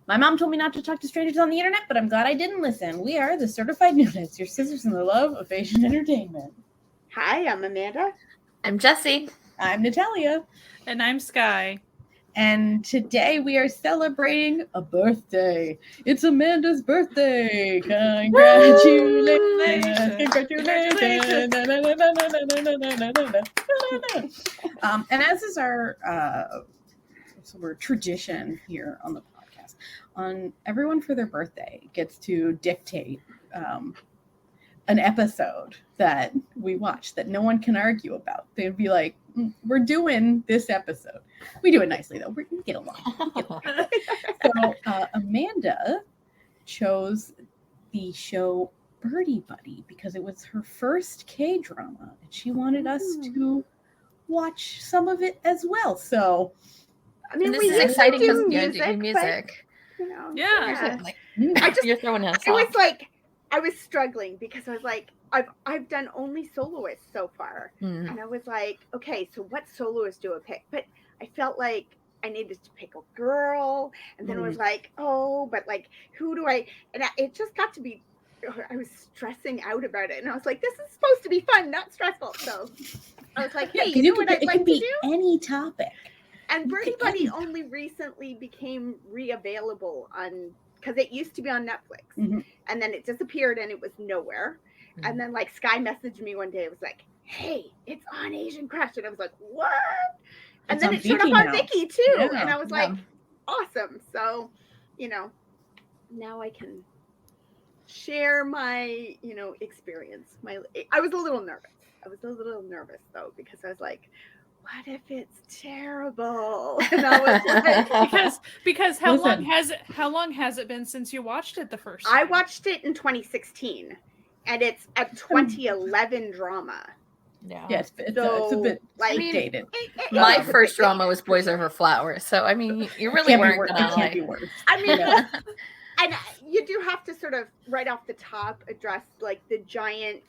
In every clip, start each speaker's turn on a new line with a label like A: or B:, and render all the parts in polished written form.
A: My mom told me not to talk to strangers on the internet, but I'm glad I didn't listen. We are the Certified Noonas, your sisters in the love of Asian entertainment.
B: Hi, I'm Amanda.
C: I'm Jessie.
A: I'm Natalia.
D: And I'm Sky.
A: And today we are celebrating a birthday. It's Amanda's birthday. Congratulations. Congratulations. And as is our tradition here on the podcast, on everyone for their birthday gets to dictate an episode that we watch that no one can argue about. They'd be like, we're doing this episode. We do it nicely, though. We get along. So Amanda chose the show Birdie Buddy because it was her first K-drama, and she wanted us to watch some of it as well. So,
C: I mean, this is exciting because you're doing music.
B: But, you know,
D: yeah.
C: You're throwing us off.
B: It was like, I was struggling because I was like, I've done only soloists so far.
C: Mm.
B: And I was like, okay, so what soloist do I pick? But I felt like I needed to pick a girl. And then it was like, but like, who do I? And it just got to be, I was stressing out about it. And I was like, this is supposed to be fun, not stressful. So I was like, hey, you know what I'd like to do?
A: It can be any topic.
B: And Birdie Buddy only recently became re-available on, because it used to be on Netflix.
A: Mm-hmm.
B: And then it disappeared and it was nowhere. Mm-hmm. And then like Sky messaged me one day. It was like, hey, it's on Asian Crush. And I was like, what? And then it showed up on Viki too. Yeah. And I was like, awesome. So, you know, now I can share my, experience. I was a little nervous though, because I was like, what if it's terrible? And I was like,
D: because how long has it been since you watched it the first time?
B: I watched it in 2016, and it's a 2011 drama.
C: Yeah.
A: Yes, it's a bit dated.
C: My first drama was Boys Over Flowers, so I mean, you really weren't gonna
A: can't be worse.
B: I mean, and you do have to sort of right off the top address like the giant.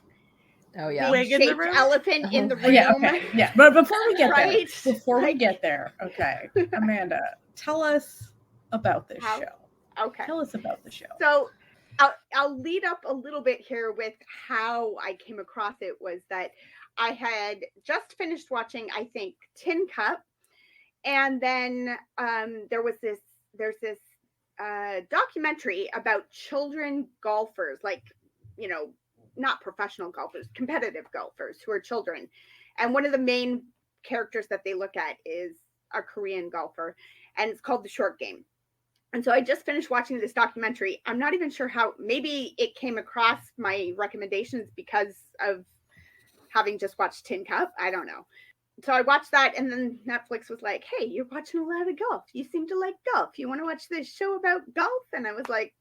C: Oh yeah,
B: shaped elephant in the room.
A: Yeah, okay. Yeah, but before we get there, okay, Amanda, tell us about this show.
B: Okay,
A: tell us about the show.
B: So, I'll lead up a little bit here with how I came across it. Was that I had just finished watching, I think, Tin Cup, and then there's this documentary about children golfers, like not professional golfers, competitive golfers who are children. And one of the main characters that they look at is a Korean golfer, and it's called The Short Game. And so I just finished watching this documentary. I'm not even sure how, maybe it came across my recommendations because of having just watched Tin Cup. I don't know. So I watched that, and then Netflix was like, hey, you're watching a lot of golf. You seem to like golf. You want to watch this show about golf? And I was like,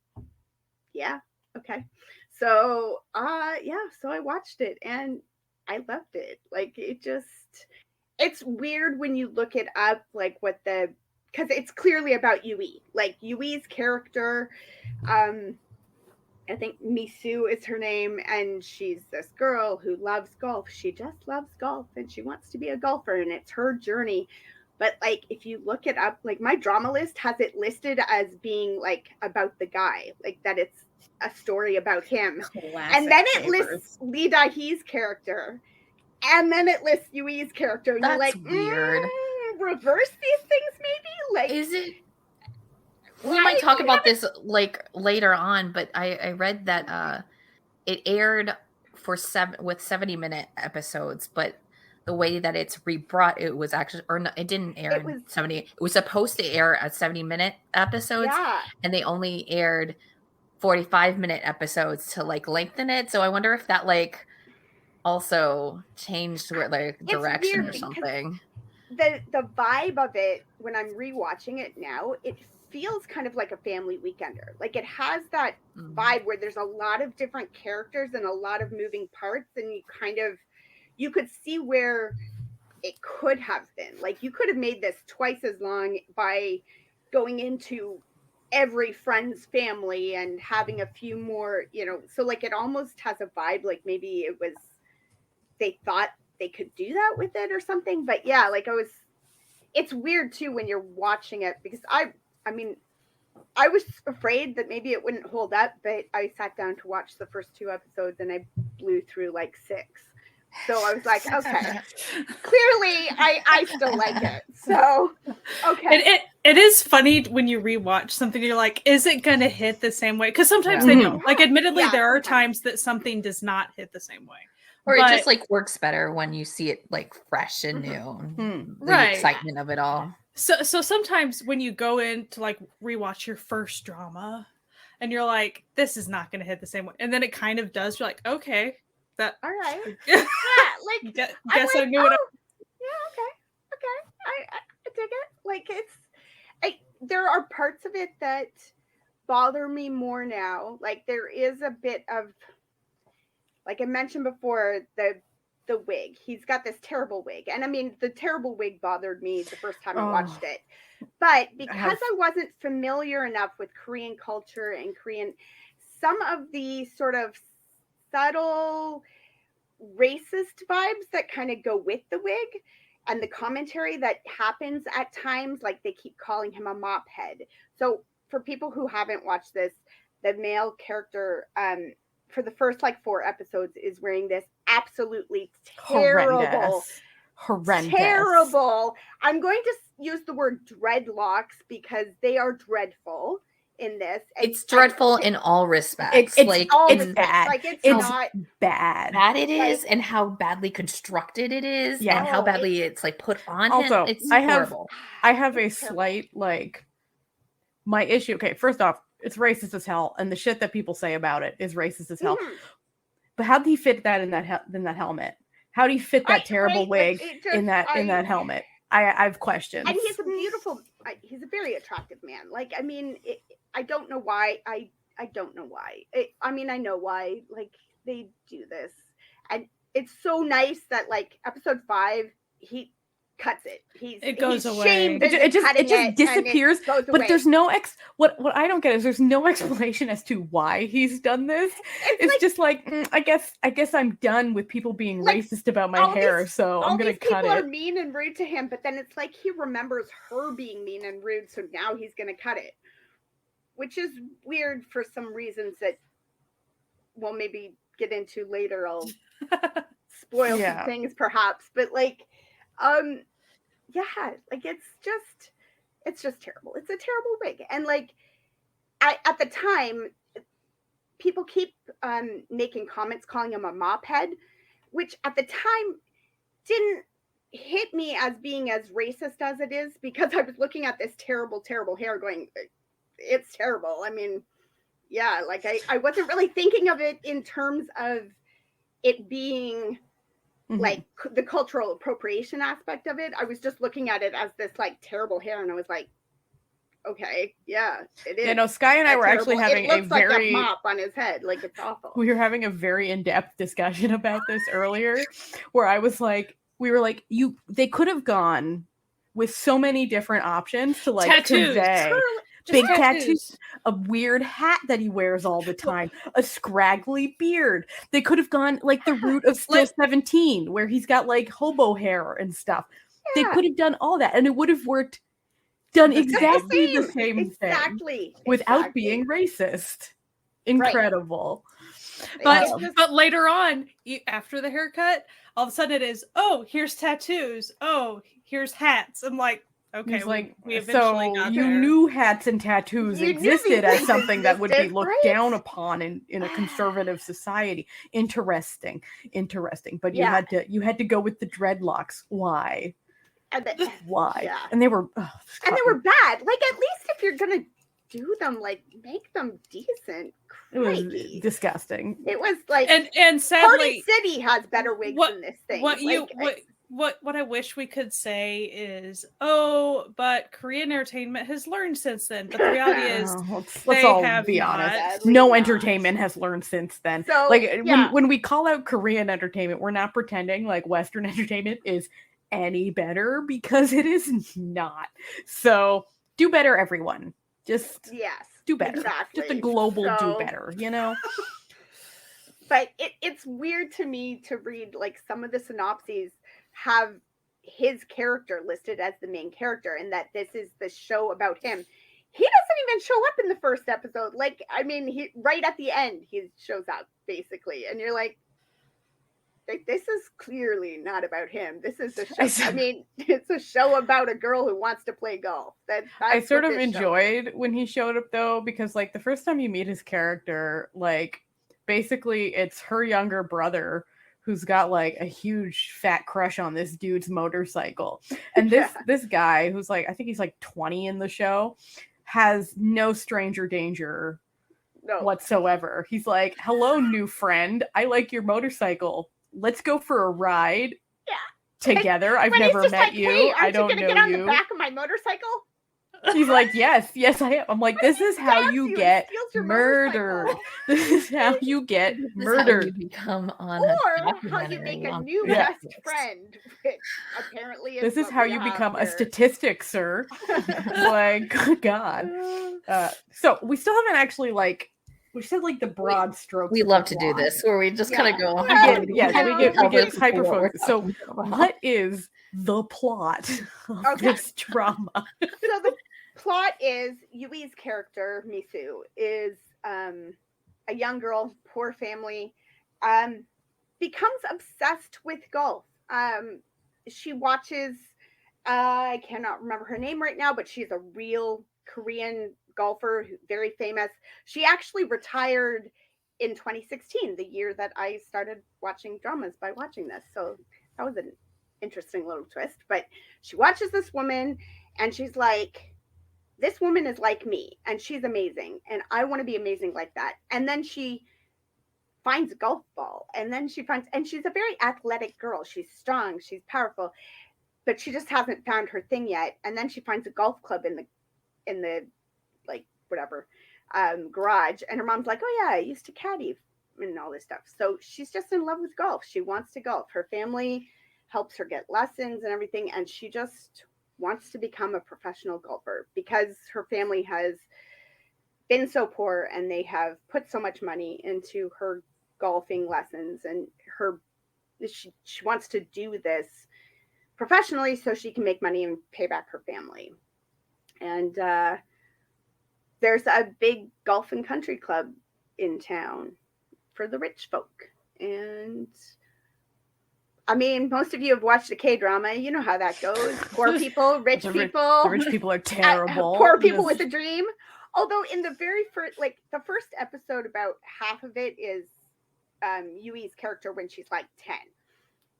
B: yeah, okay. So, so I watched it and I loved it. Like, it's weird when you look it up, like because it's clearly about Yui. Like, Yui's character, I think Misu is her name, and she's this girl who loves golf. She just loves golf and she wants to be a golfer, and it's her journey. But like, if you look it up, like my drama list has it listed as being like about the guy, like that it's a story about him.
A: Classic
B: and then it lists Lee Da-hee's character, and then it lists Yui's character, and
C: that's
B: you're like,
C: weird.
B: Reverse these things maybe? Like,
C: is it? We might talk about this like later on, but I read that it aired for 70-minute episodes, but the way that it's rebrought, it was actually, or no, it didn't air in 70. It was supposed to air at 70-minute episodes, and they only aired 45-minute episodes to like lengthen it. So I wonder if that like also changed where like direction or something.
B: The vibe of it when I'm rewatching it now, it feels kind of like a family weekender. Like it has that vibe where there's a lot of different characters and a lot of moving parts, and you could see where it could have been. Like you could have made this twice as long by going into every friend's family and having a few more, so like it almost has a vibe like maybe they thought they could do that with it or something. But yeah, like it's weird too when you're watching it, because I mean I was afraid that maybe it wouldn't hold up, but I sat down to watch the first 2 episodes and I blew through like 6. So I was like, okay, clearly I still like it. So, okay.
D: It is funny when you rewatch something, you're like, is it going to hit the same way? Because sometimes they don't. Like, admittedly, there are times that something does not hit the same way.
C: Or it just like works better when you see it like fresh and new. The excitement of it all.
D: So sometimes when you go in to like rewatch your first drama and you're like, this is not going to hit the same way. And then it kind of does. You're like, okay.
B: All right. Like,
D: guess
B: like,
D: I knew it.
B: Yeah, okay. I dig it. Like, there are parts of it that bother me more now. Like, there is a bit of, like I mentioned before, the wig. He's got this terrible wig. And I mean, the terrible wig bothered me the first time I watched it. But because I wasn't familiar enough with Korean culture and some of the sort of subtle racist vibes that kind of go with the wig and the commentary that happens at times, like they keep calling him a mop head. So for people who haven't watched this, the male character for the first like 4 episodes is wearing this absolutely horrendous. I'm going to use the word dreadlocks because they are dreadful in this.
C: It's dreadful in all respects.
A: It's bad.
B: Like it's not
A: bad.
C: Bad it is, and how badly constructed it is, and how badly it's like put on
A: also,
C: him. It's
A: horrible. I have a slight like my issue. Okay, first off, it's racist as hell, and the shit that people say about it is racist as hell. But how did he fit that in that helmet? How do you fit that terrible wig in that helmet? I have questions.
B: And he's a very attractive man. Like, I mean, I don't know why. I don't know why. I mean, I know why. Like, they do this. And it's so nice that, like, episode 5, he cuts it. It
D: goes away.
A: It just disappears. But there's no what I don't get is there's no explanation as to why he's done this. It's like, just like I guess I'm done with people being like, racist about my hair, so I'm gonna cut it.
B: People are mean and rude to him, but then it's like he remembers her being mean and rude, so now he's gonna cut it, which is weird for some reasons that we'll maybe get into later. I'll spoil some things perhaps, but like. Like it's just terrible. It's a terrible wig. And like at the time, people keep making comments calling him a mop head, which at the time didn't hit me as being as racist as it is, because I was looking at this terrible, terrible hair going, it's terrible. I mean, yeah, like I wasn't really thinking of it in terms of it being like the cultural appropriation aspect of it. I was just looking at it as this like terrible hair, and I was like, okay, yeah, it is.
A: You know, Sky and I were actually having
B: a very like a mop on his head, like it's awful.
A: We were having a very in-depth discussion about this earlier, where I was like, we were like, they could have gone with so many different options to like convey. Big tattoos, a weird hat that he wears all the time, a scraggly beard. They could have gone like the route of Still 17, where he's got like hobo hair and stuff. They could have done all that, and it would have done exactly the same thing without being racist. Incredible.
D: Right. But later on, after the haircut, all of a sudden it is, oh, here's tattoos. Oh, here's hats. I'm like, okay, we eventually got
A: you
D: there.
A: knew hats and tattoos existed as something that would be looked down upon in a conservative society. Interesting. But you had to go with the dreadlocks. Why? Why?
B: Yeah.
A: And they were
B: bad. Like, at least if you're gonna do them, like, make them decent.
A: It was disgusting.
B: It was like,
D: and sadly,
B: Party City has better wigs than this thing.
D: What I wish we could say is, but Korean entertainment has learned since then. But the reality is,
A: let's all be honest. No entertainment has learned since then. So, like when we call out Korean entertainment, we're not pretending like Western entertainment is any better, because it is not. So do better, everyone. Just do better.
B: Exactly.
A: Just a global do better, you know?
B: But it's weird to me to read, like, some of the synopses have his character listed as the main character, and that this is the show about him. he doesn't even show up in the first episode. Like, I mean, he right at the end, he shows up basically. And you're like, this is clearly not about him. This is a show. I mean, it's a show about a girl who wants to play golf.
A: I sort of enjoyed when he showed up though, because like the first time you meet his character, like basically it's her younger brother who's got like a huge fat crush on this dude's motorcycle. And this guy who's like, I think he's like 20 in the show, has no stranger danger whatsoever. He's like, hello, new friend. I like your motorcycle. Let's go for a ride together. I've never met
B: like,
A: you.
B: Hey,
A: I don't know
B: get on
A: you.
B: The back of my motorcycle?
A: He's like, yes, I am. I'm like, this is how you get murdered. This is how you get murdered.
C: How you become on
B: or how you make a new best friend, which apparently is
A: this is how you become a statistic, sir. Like, good God. So we still haven't actually we said like the broad strokes.
C: We love to do this, where we just kind of go on.
A: We get hyper focused. So, what is the plot of this drama?
B: So the plot is Yui's character Misu is a young girl, poor family, becomes obsessed with golf. She watches. I cannot remember her name right now, but she's a real Korean golfer, very famous. She actually retired in 2016, the year that I started watching dramas by watching this. So that was an interesting little twist. But she watches this woman and she's like, this woman is like me and she's amazing and I want to be amazing like that. And then she finds a golf ball and then and she's a very athletic girl. She's strong, she's powerful, but she just hasn't found her thing yet. And then she finds a golf club in the like whatever garage, and her mom's like, oh yeah, I used to caddy and all this stuff. So she's just in love with golf. She wants to golf. Her family helps her get lessons and everything, and she just wants to become a professional golfer because her family has been so poor and they have put so much money into her golfing lessons, and she wants to do this professionally so she can make money and pay back her family. And there's a big golf and country club in town for the rich folk. And I mean, most of you have watched a K-drama. You know how that goes. Poor people, rich people.
A: The rich people are terrible.
B: Poor people with a dream. Although in the very first, the first episode, about half of it is Yui's character when she's like 10.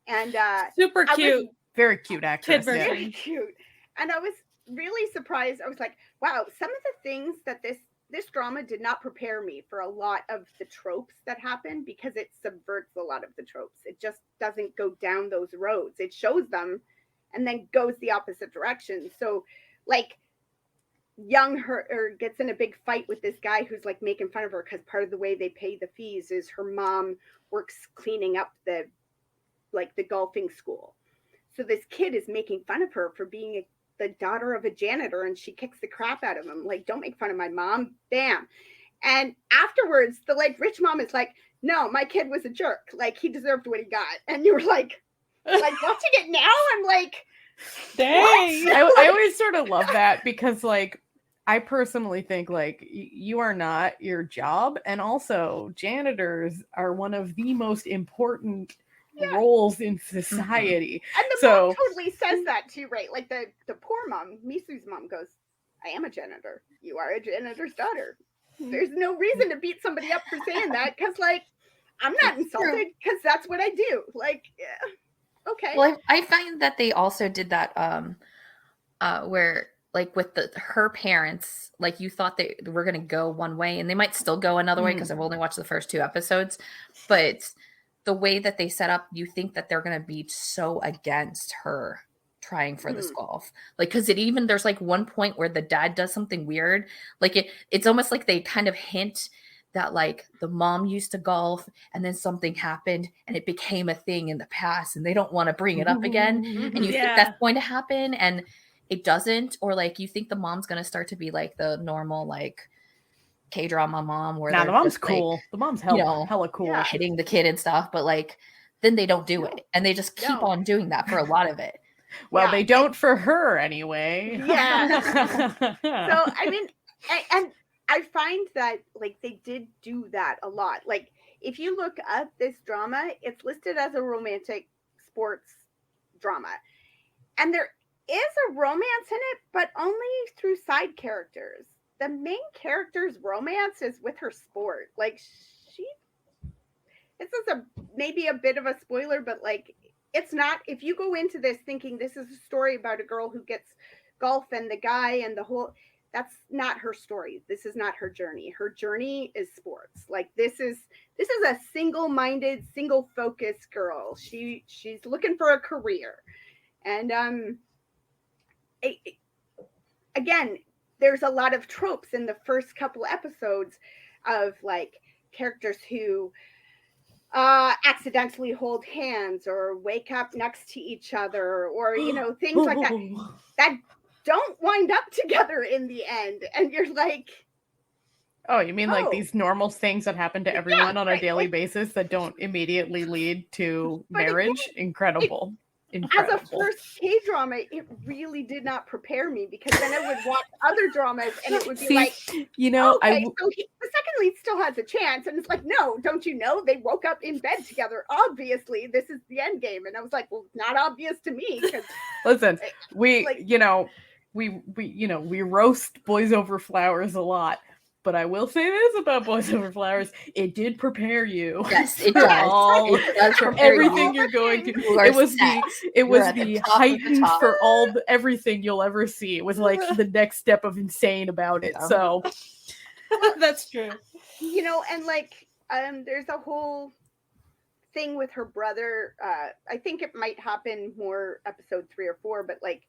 B: And
D: super cute.
A: Very cute actress.
B: Very cute. And I was really surprised. I was like, wow, some of the things that this drama did not prepare me for a lot of the tropes that happen, because it subverts a lot of the tropes. It just doesn't go down those roads. It shows them and then goes the opposite direction. So like her gets in a big fight with this guy who's like making fun of her because part of the way they pay the fees is her mom works cleaning up the golfing school. So this kid is making fun of her for being the daughter of a janitor, and she kicks the crap out of him. Like, don't make fun of my mom. Bam. And afterwards, the rich mom is like, no, my kid was a jerk. Like, he deserved what he got. And you were like watching it now, I'm like,
D: dang.
A: I always sort of love that because I personally think you are not your job. And also janitors are one of the most important roles in society.
B: And the mom totally says that too, right? Like the poor mom, Misu's mom goes, I am a janitor. You are a janitor's daughter. There's no reason to beat somebody up for saying that because I'm not insulted because that's what I do. Okay.
C: Well, I find that they also did that where with her parents, you thought they were going to go one way and they might still go another way because I've only watched the first 2 episodes, but the way that they set up, you think that they're going to be so against her trying for this golf. Because there's one point where the dad does something weird. It's almost like they kind of hint that the mom used to golf and then something happened and it became a thing in the past and they don't want to bring it up again. And you think that's going to happen and it doesn't. Or you think the mom's going to start to be the normal, K-drama mom where
A: the mom's cool. The mom's hella cool.
C: Hitting the kid and stuff, but then they don't do it. And they just keep on doing that for a lot of it.
A: Well, they don't for her anyway.
B: Yeah. So, I mean, And I find that like they did do that a lot. Like if you look up this drama, it's listed as a romantic sports drama. And there is a romance in it, but only through side characters. The main character's romance is with her sport. Like this is maybe a bit of a spoiler, but like it's not, if you go into this thinking this is a story about a girl who gets golf and the guy and the whole, that's not her story. This is not her journey. Her journey is sports. Like this is a single-minded, single-focused girl. She's looking for a career. And again, there's a lot of tropes in the first couple episodes of like characters who accidentally hold hands or wake up next to each other, or things like that don't wind up together in the end. And you're like,
A: oh, you mean like these normal things that happen to everyone on a daily basis that don't immediately lead to marriage? Again, incredible.
B: As a first K-drama, it really did not prepare me, because then I would watch other dramas and it would be okay, so the second lead still has a chance, and it's like, no, don't you know they woke up in bed together? Obviously, this is the end game. And I was like, well, not obvious to me.
A: Listen, we roast Boys Over Flowers a lot. But I will say this about Boys Over Flowers: it did prepare you.
C: Yes, it does. It does prepare
A: everything you're going to. It was the heightened for everything you'll ever see. It was like the next step of insane about it. So
D: that's true.
B: And like there's a whole thing with her brother. I think it might happen more episode 3 or 4, but like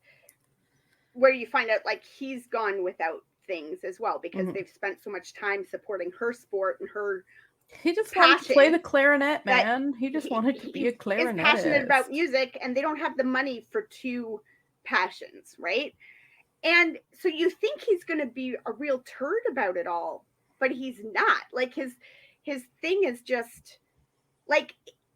B: where you find out like he's gone without things as well, because they've spent so much time supporting her sport and her
A: he just wanted to play the clarinet, man. He just wanted to be a clarinetist.
B: He's passionate about music, and they don't have the money for 2 passions, right? And so you think he's going to be a real turd about it all, but he's not. Like his thing is just like,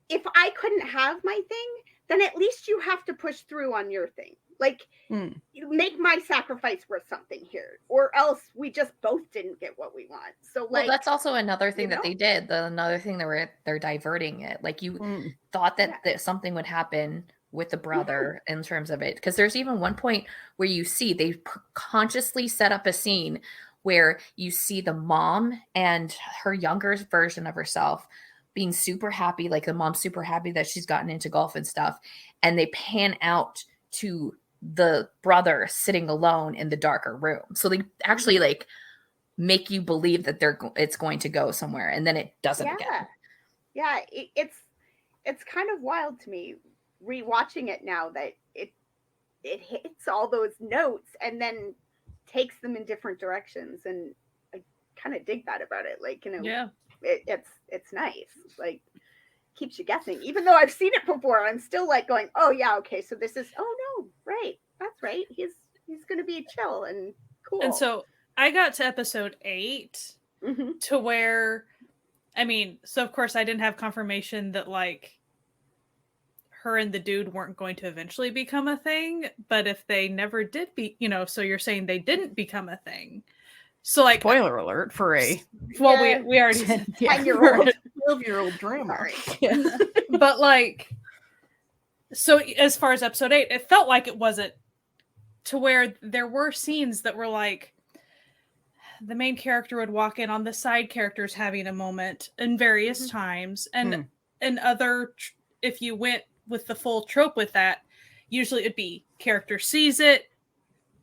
B: if I couldn't have my thing, then at least you have to push through on your thing. Like, make my sacrifice worth something here, or else we just both didn't get what we want. So, like,
C: that's also another thing that they did. Another thing they're diverting it. Like, you thought that something would happen with the brother in terms of it, because there's even one point where you see they consciously set up a scene where you see the mom and her younger version of herself being super happy, like the mom's super happy that she's gotten into golf and stuff, and they pan out to the brother sitting alone in the darker room. So they actually like make you believe that it's going to go somewhere, and then it doesn't again.
B: Yeah, it's kind of wild to me rewatching it now that it hits all those notes and then takes them in different directions, and I kind of dig that about it. Like, it's nice. Like, keeps you guessing, even though I've seen it before. I'm still like going, oh yeah, okay, so this is, oh no, right, that's right, he's gonna be chill and cool.
D: And so I got to episode 8 to where, I mean, so of course I didn't have confirmation that like her and the dude weren't going to eventually become a thing, but if they never did so you're saying they didn't become a thing. So like,
A: spoiler alert for a
D: we already
B: 10-year-old
A: 12-year-old drama.
B: Yeah.
D: But like, so as far as episode 8, it felt like it wasn't, to where there were scenes that were like the main character would walk in on the side characters having a moment in various times, and if you went with the full trope with that, usually it'd be character sees it,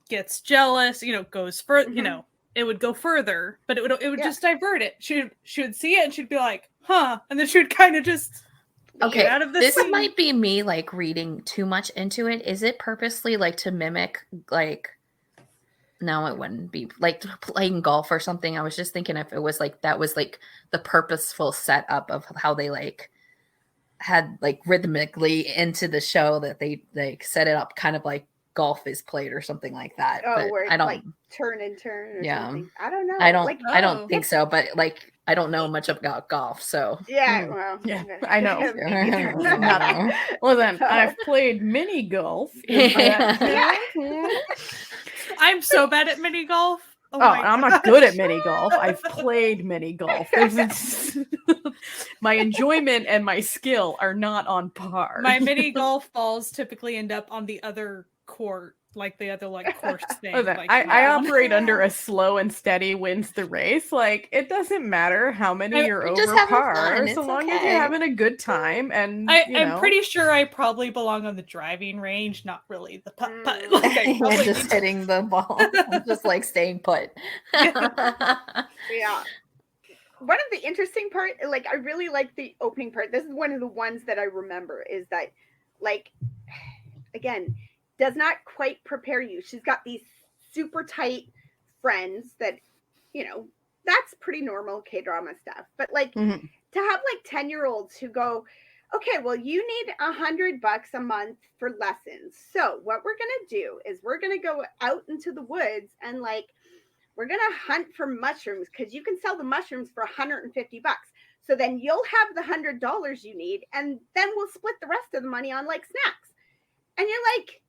D: gets jealous, goes further, it would go further, but it would just divert it. She would see it and she'd be like, huh, and then she would kind of just get out of
C: this scene. Might be me like reading too much into it. Is it purposely like to mimic like, no, it wouldn't be like playing golf or something. I was just thinking if it was like that was like the purposeful setup of how they like had like rhythmically into the show, that they like set it up kind of like golf is played or something like that.
B: Oh,
C: but
B: where it's
C: I don't
B: like turn and turn or something. I don't know.
C: I don't think so, but like I don't know much about golf, so
B: well,
A: I know. Well then, I've played mini golf.
D: I'm so bad at mini golf. Oh,
A: Oh, I'm not good at
D: gosh.
A: mini golf. I've played mini golf. My enjoyment and my skill are not on par.
D: My mini golf balls typically end up on the other court, like the other course thing.
A: Listen,
D: Like,
A: I
D: yeah.
A: operate under a slow and steady wins the race. Like, it doesn't matter how many you're
C: You're just
A: over
C: having
A: par,
C: fun.
A: so
C: It's
A: long as
C: okay.
A: you're having a good time. And
D: I'm pretty sure I probably belong on the driving range, not really the putt. Like, I
C: And
D: probably
C: just
D: need to-
C: hitting the ball, just like staying put.
B: Yeah. One of the interesting part, like I really like the opening part. This is one of the ones that I remember is that, like, again, does not quite prepare you. She's got these super tight friends that, you know, that's pretty normal K-drama stuff. But like to have like 10-year-olds who go, okay, well, you need $100 a month for lessons. So what we're gonna do is we're gonna go out into the woods and like we're gonna hunt for mushrooms because you can sell the mushrooms for $150. So then you'll have the $100 you need, and then we'll split the rest of the money on like snacks. And you're like,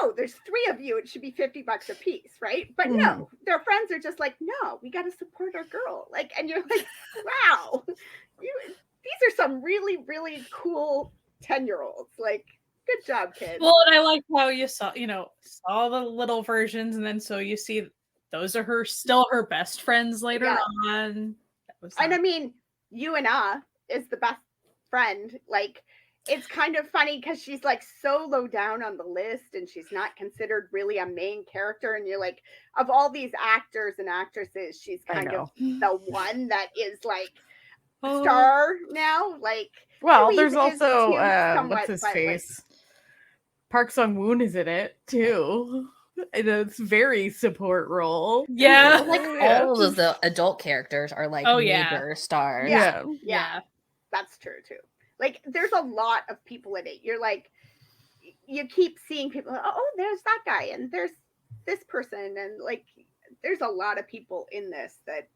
B: no, there's 3 of you. It should be $50 a piece, right? But no, their friends are just like, no, we got to support our girl. Like, and you're like, wow, these are some really, really cool 10-year-olds. Like, good job, kids.
D: Well, and I like how you saw the little versions, and then so you see those are still her best friends later on.
B: And I mean, Yuna is the best friend. Like, it's kind of funny because she's like so low down on the list and she's not considered really a main character. And you're like, of all these actors and actresses, she's kind of the one that is like a star now. Like,
A: well,
B: Louise
A: there's
B: is
A: also
B: somewhat,
A: what's his
B: but,
A: face? Park Sung-woon is in it too. And it's very support role.
D: Yeah.
C: Like all of the adult characters are like major stars.
B: Yeah, that's true too. Like, there's a lot of people in it. You're like, you keep seeing people. Oh, there's that guy, and there's this person, and like, there's a lot of people in this that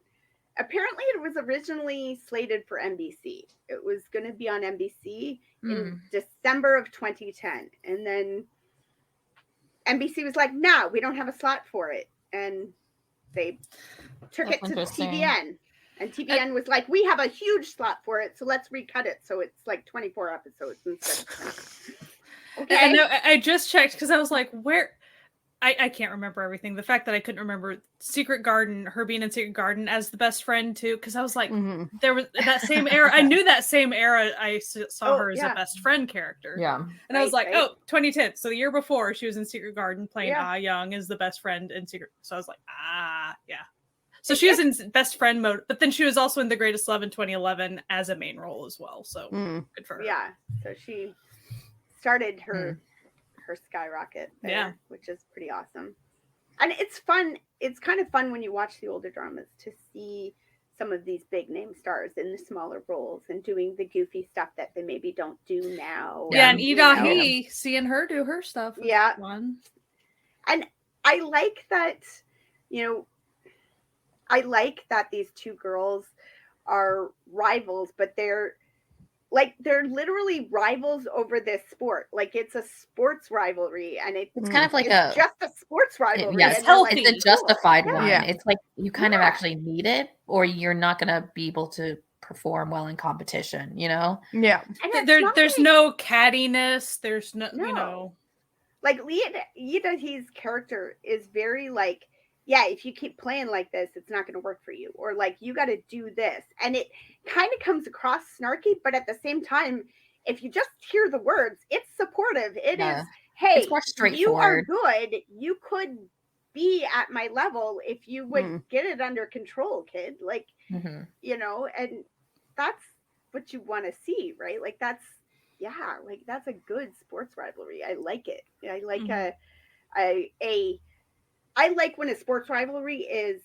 B: apparently it was originally slated for NBC. It was going to be on NBC in December of 2010, and then NBC was like, "No, we don't have a slot for it," and they took it to TVN. And TVN was like, we have a huge slot for it, so let's recut it so it's like 24 episodes instead of 20. Okay.
D: And I just checked because I was like, where? I can't remember everything. The fact that I couldn't remember Secret Garden, her being in Secret Garden as the best friend too, because I was like, there was that same era. I knew that same era I saw her as a best friend character.
C: Yeah.
D: And I was like, 2010. So the year before, she was in Secret Garden playing Ah Young as the best friend in Secret. So I was like, yeah. So she was in best friend mode, but then she was also in The Greatest Love in 2011 as a main role as well. So good for her.
B: Yeah. So she started her skyrocket there, which is pretty awesome. And it's fun. It's kind of fun when you watch the older dramas to see some of these big name stars in the smaller roles and doing the goofy stuff that they maybe don't do now.
D: Yeah, and Ida He, seeing her do her stuff.
B: Yeah.
D: Fun.
B: And I like that, I like that these 2 girls are rivals, but they're literally rivals over this sport. Like, it's a sports rivalry, and it's
C: kind of like
B: just a sports rivalry.
C: Yeah,
B: it's
C: healthy. It's a justified one.
A: Yeah.
C: It's like you kind of actually need it, or you're not going to be able to perform well in competition. Yeah.
B: And
D: there's no cattiness. There's no.
B: Like, Ida He's character is very like, yeah, if you keep playing like this, it's not going to work for you. Or like, you got to do this. And it kind of comes across snarky, but at the same time, if you just hear the words, it's supportive. It is, hey,
C: it's more straightforward.
B: You are good. You could be at my level if you would get it under control, kid. Like, and that's what you want to see, right? Like, that's a good sports rivalry. I like it. I like I like when a sports rivalry is,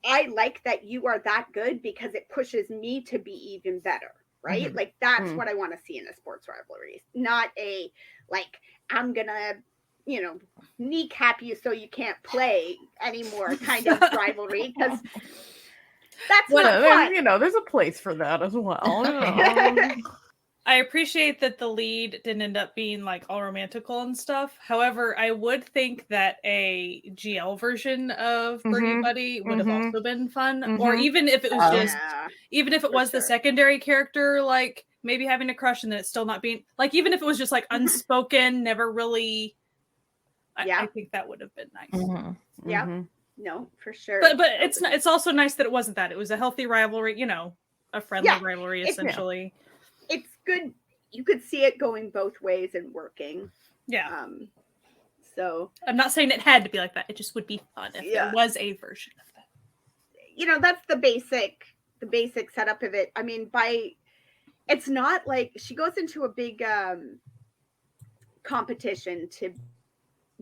B: I like that you are that good because it pushes me to be even better, right? Like, that's what I want to see in a sports rivalry. Not a, like, I'm going to, kneecap you so you can't play anymore kind of rivalry, because that's not fun.
A: There's a place for that as well.
D: I appreciate that the lead didn't end up being like all romantical and stuff. However, I would think that a GL version of Birdie Buddy would have also been fun. Or even if it was even if it was the secondary character, like maybe having a crush and then it's still not being like, even if it was just like unspoken, never really. I think that would have been nice.
B: Yeah. No, for sure.
D: But it's also nice that it wasn't that. It was a healthy rivalry, you know, a friendly rivalry essentially.
B: It's good. You could see it going both ways and working.
D: Yeah.
B: So
D: I'm not saying it had to be like that. It just would be fun if there was a version of that.
B: You know, that's the basic setup of it. I mean, it's not like she goes into a big competition to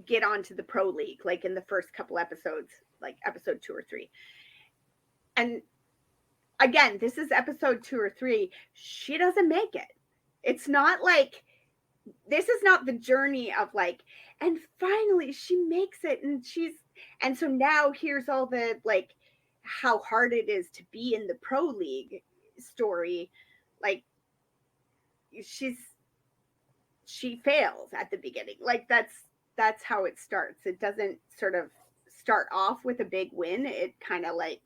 B: get onto the pro league, like in the first couple episodes, like episode 2 or 3. And again, this is episode 2 or 3. She doesn't make it. It's not like, this is not the journey of like, and finally she makes it and so now here's all the like how hard it is to be in the pro league story. Like she fails at the beginning. Like that's how it starts. It doesn't sort of start off with a big win. It kind of like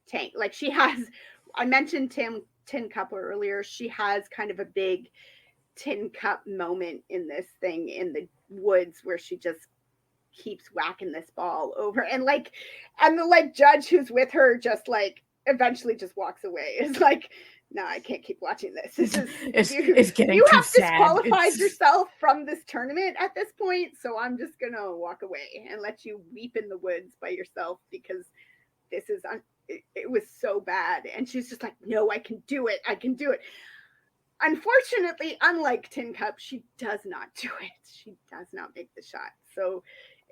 B: tank. Like she has, I mentioned Tin Cup earlier. She has kind of a big Tin Cup moment in this thing in the woods where she just keeps whacking this ball over and the like judge who's with her just like eventually just walks away. It's like, no, I can't keep watching this. This is
A: it's getting
B: you
A: too
B: have
A: sad.
B: disqualified yourself from this tournament at this point, so I'm just gonna walk away and let you weep in the woods by yourself because this is it was so bad. And she's just like, no, I can do it. Unfortunately, unlike Tin Cup, she does not do it. She does not make the shot. So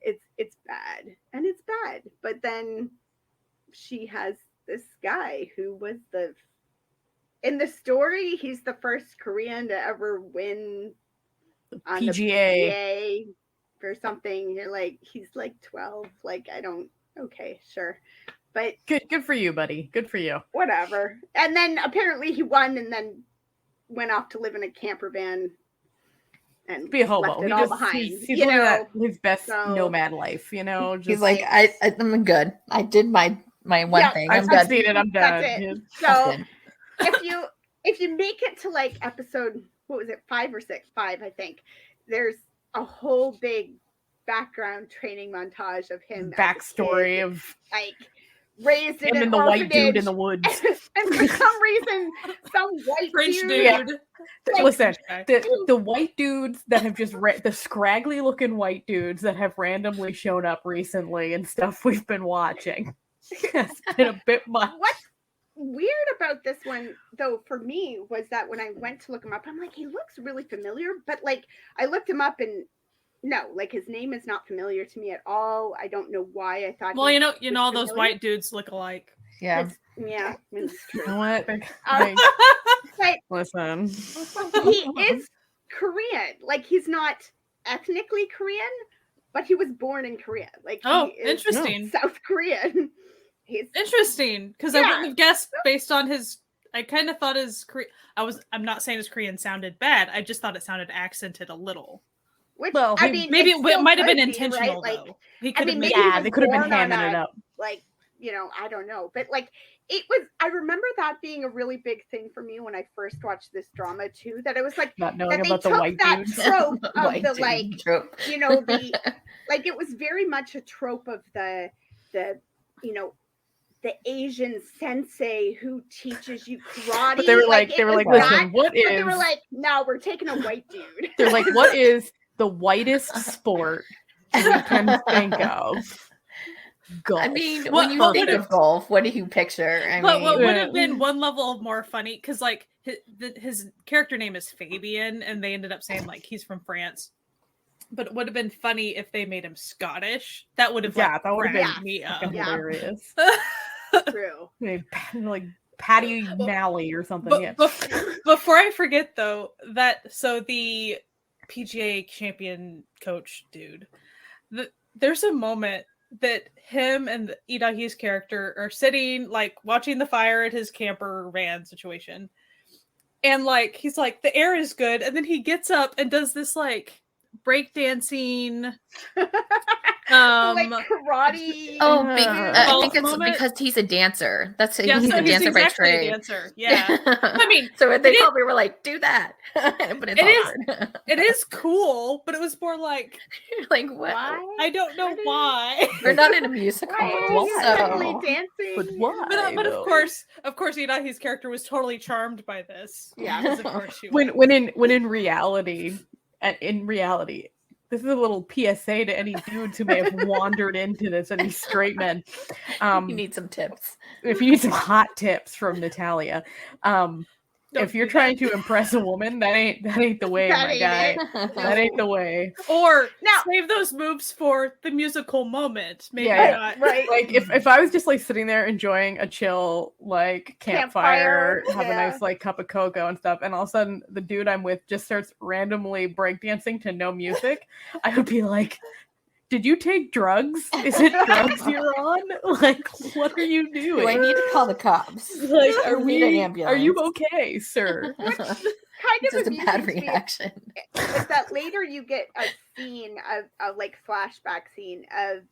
B: it's bad. And it's bad. But then she has this guy who was in the story, he's the first Korean to ever win on
A: PGA.
B: the PGA for something. You're like, he's like 12. Like, okay, sure. But
A: good for you, buddy. Good for you.
B: Whatever. And then apparently he won and then went off to live in a camper van and
A: be a hobo.
B: left it all behind.
A: He's living that his best nomad life, you know.
C: He's like, I'm good. I did my one thing. I'm good.
A: I've seen it. I'm done.
B: That's it. So if you make it to like episode, what was it, 5 or 6? 5, I think. There's a whole big background training montage of him.
A: Backstory of
B: like raised in
A: him
B: an
A: and the
B: orphanage,
A: white dude in the woods.
B: and for some reason, some white
D: French
B: dude.
D: Yeah.
A: Listen, the white dudes that have just the scraggly looking white dudes that have randomly shown up recently and stuff we've been watching. It's been a bit much.
B: What's weird about this one, though, for me, was that when I went to look him up, I'm like, he looks really familiar, but like I looked him up and no, like his name is not familiar to me at all. I don't know why I thought.
D: Well, you know, all those white dudes look alike.
C: Yeah.
B: It's true.
A: You know what?
B: But
A: listen,
B: he is Korean. Like he's not ethnically Korean, but he was born in Korea. Like
D: interesting.
B: South Korean. He's
D: interesting because I wouldn't have guessed based on his. I kind of thought his Korean. I'm not saying his Korean sounded bad. I just thought it sounded accented a little.
B: Which,
A: well,
B: I mean,
D: maybe it might have been
B: right?
D: intentional,
B: Like,
D: though. He could have
A: they could have been hamming it up.
B: Like, you know, I don't know. But, like, it was, I remember that being a really big thing for me when I first watched this drama, too. That it was like,
A: not knowing
B: that
A: about
B: they
A: the
B: took
A: white
B: that
A: dudes.
B: trope of the, like,
C: trope.
B: you know, the, like, it was very much a trope of the, you know, the Asian sensei who teaches you karate.
A: But they were like, listen, what is?
B: But they were like, no, we're taking a white dude.
A: They're like, what is the whitest sport we can think of? Golf.
C: I mean, when you think of golf, what do you picture?
D: What would have been one level more funny? Because like his character name is Fabian, and they ended up saying like he's from France. But it would have been funny if they made him Scottish. That would have
A: that would have been
D: me up.
A: Hilarious.
B: True.
A: Like Patty Nally or something.
D: Before I forget though, the PGA champion coach dude, there's a moment that him and Idahi's character are sitting like watching the fire at his camper van situation. And like he's like, the air is good, and then he gets up and does this like breakdancing
B: like karate.
C: Oh, I
D: Golf
C: think it's
D: moment?
C: because he's a dancer. That's
D: Yeah,
C: he's
D: so
C: a
D: he's
C: dancer by
D: exactly a
C: trade.
D: dancer. Yeah. I mean,
C: so they
D: it is-
C: probably were like, do that. But it's
D: It is-
C: awkward.
D: it is cool, but it was more like,
C: You're like, what?
B: Why?
D: I don't know
B: What is-
D: why.
C: We're not in a musical.
B: Why are you
C: so-
B: suddenly dancing?
A: But why?
D: But of course, his character was totally charmed by this.
B: Yeah.
D: because of course she was.
A: when in reality, this is a little PSA to any dudes who may have wandered into this, any straight men.
C: you need some tips.
A: If you need some hot tips from Natalia,
D: Don't
A: if you're
D: do
A: trying to impress a woman, that ain't the way,
B: That
A: my
B: ain't
A: guy.
B: it.
A: That ain't the way.
D: Or
B: Now-
D: save those moves for the musical moment. Maybe
A: Yeah, yeah.
D: not.
B: Right.
A: Like if I was just like sitting there enjoying a chill like campfire, have a
B: yeah.
A: nice like cup of cocoa and stuff, and all of a sudden the dude I'm with just starts randomly breakdancing to no music, I would be like, did you take drugs? Is it drugs you're on? Like, what are you doing?
C: Do I need to call the cops?
A: Like, are
C: Need an
A: we?
C: ambulance.
A: Are you okay, sir?
B: Kind
C: It's
B: of
C: just a bad
B: amusing to me
C: reaction.
B: is that later you get a scene of like flashback scene of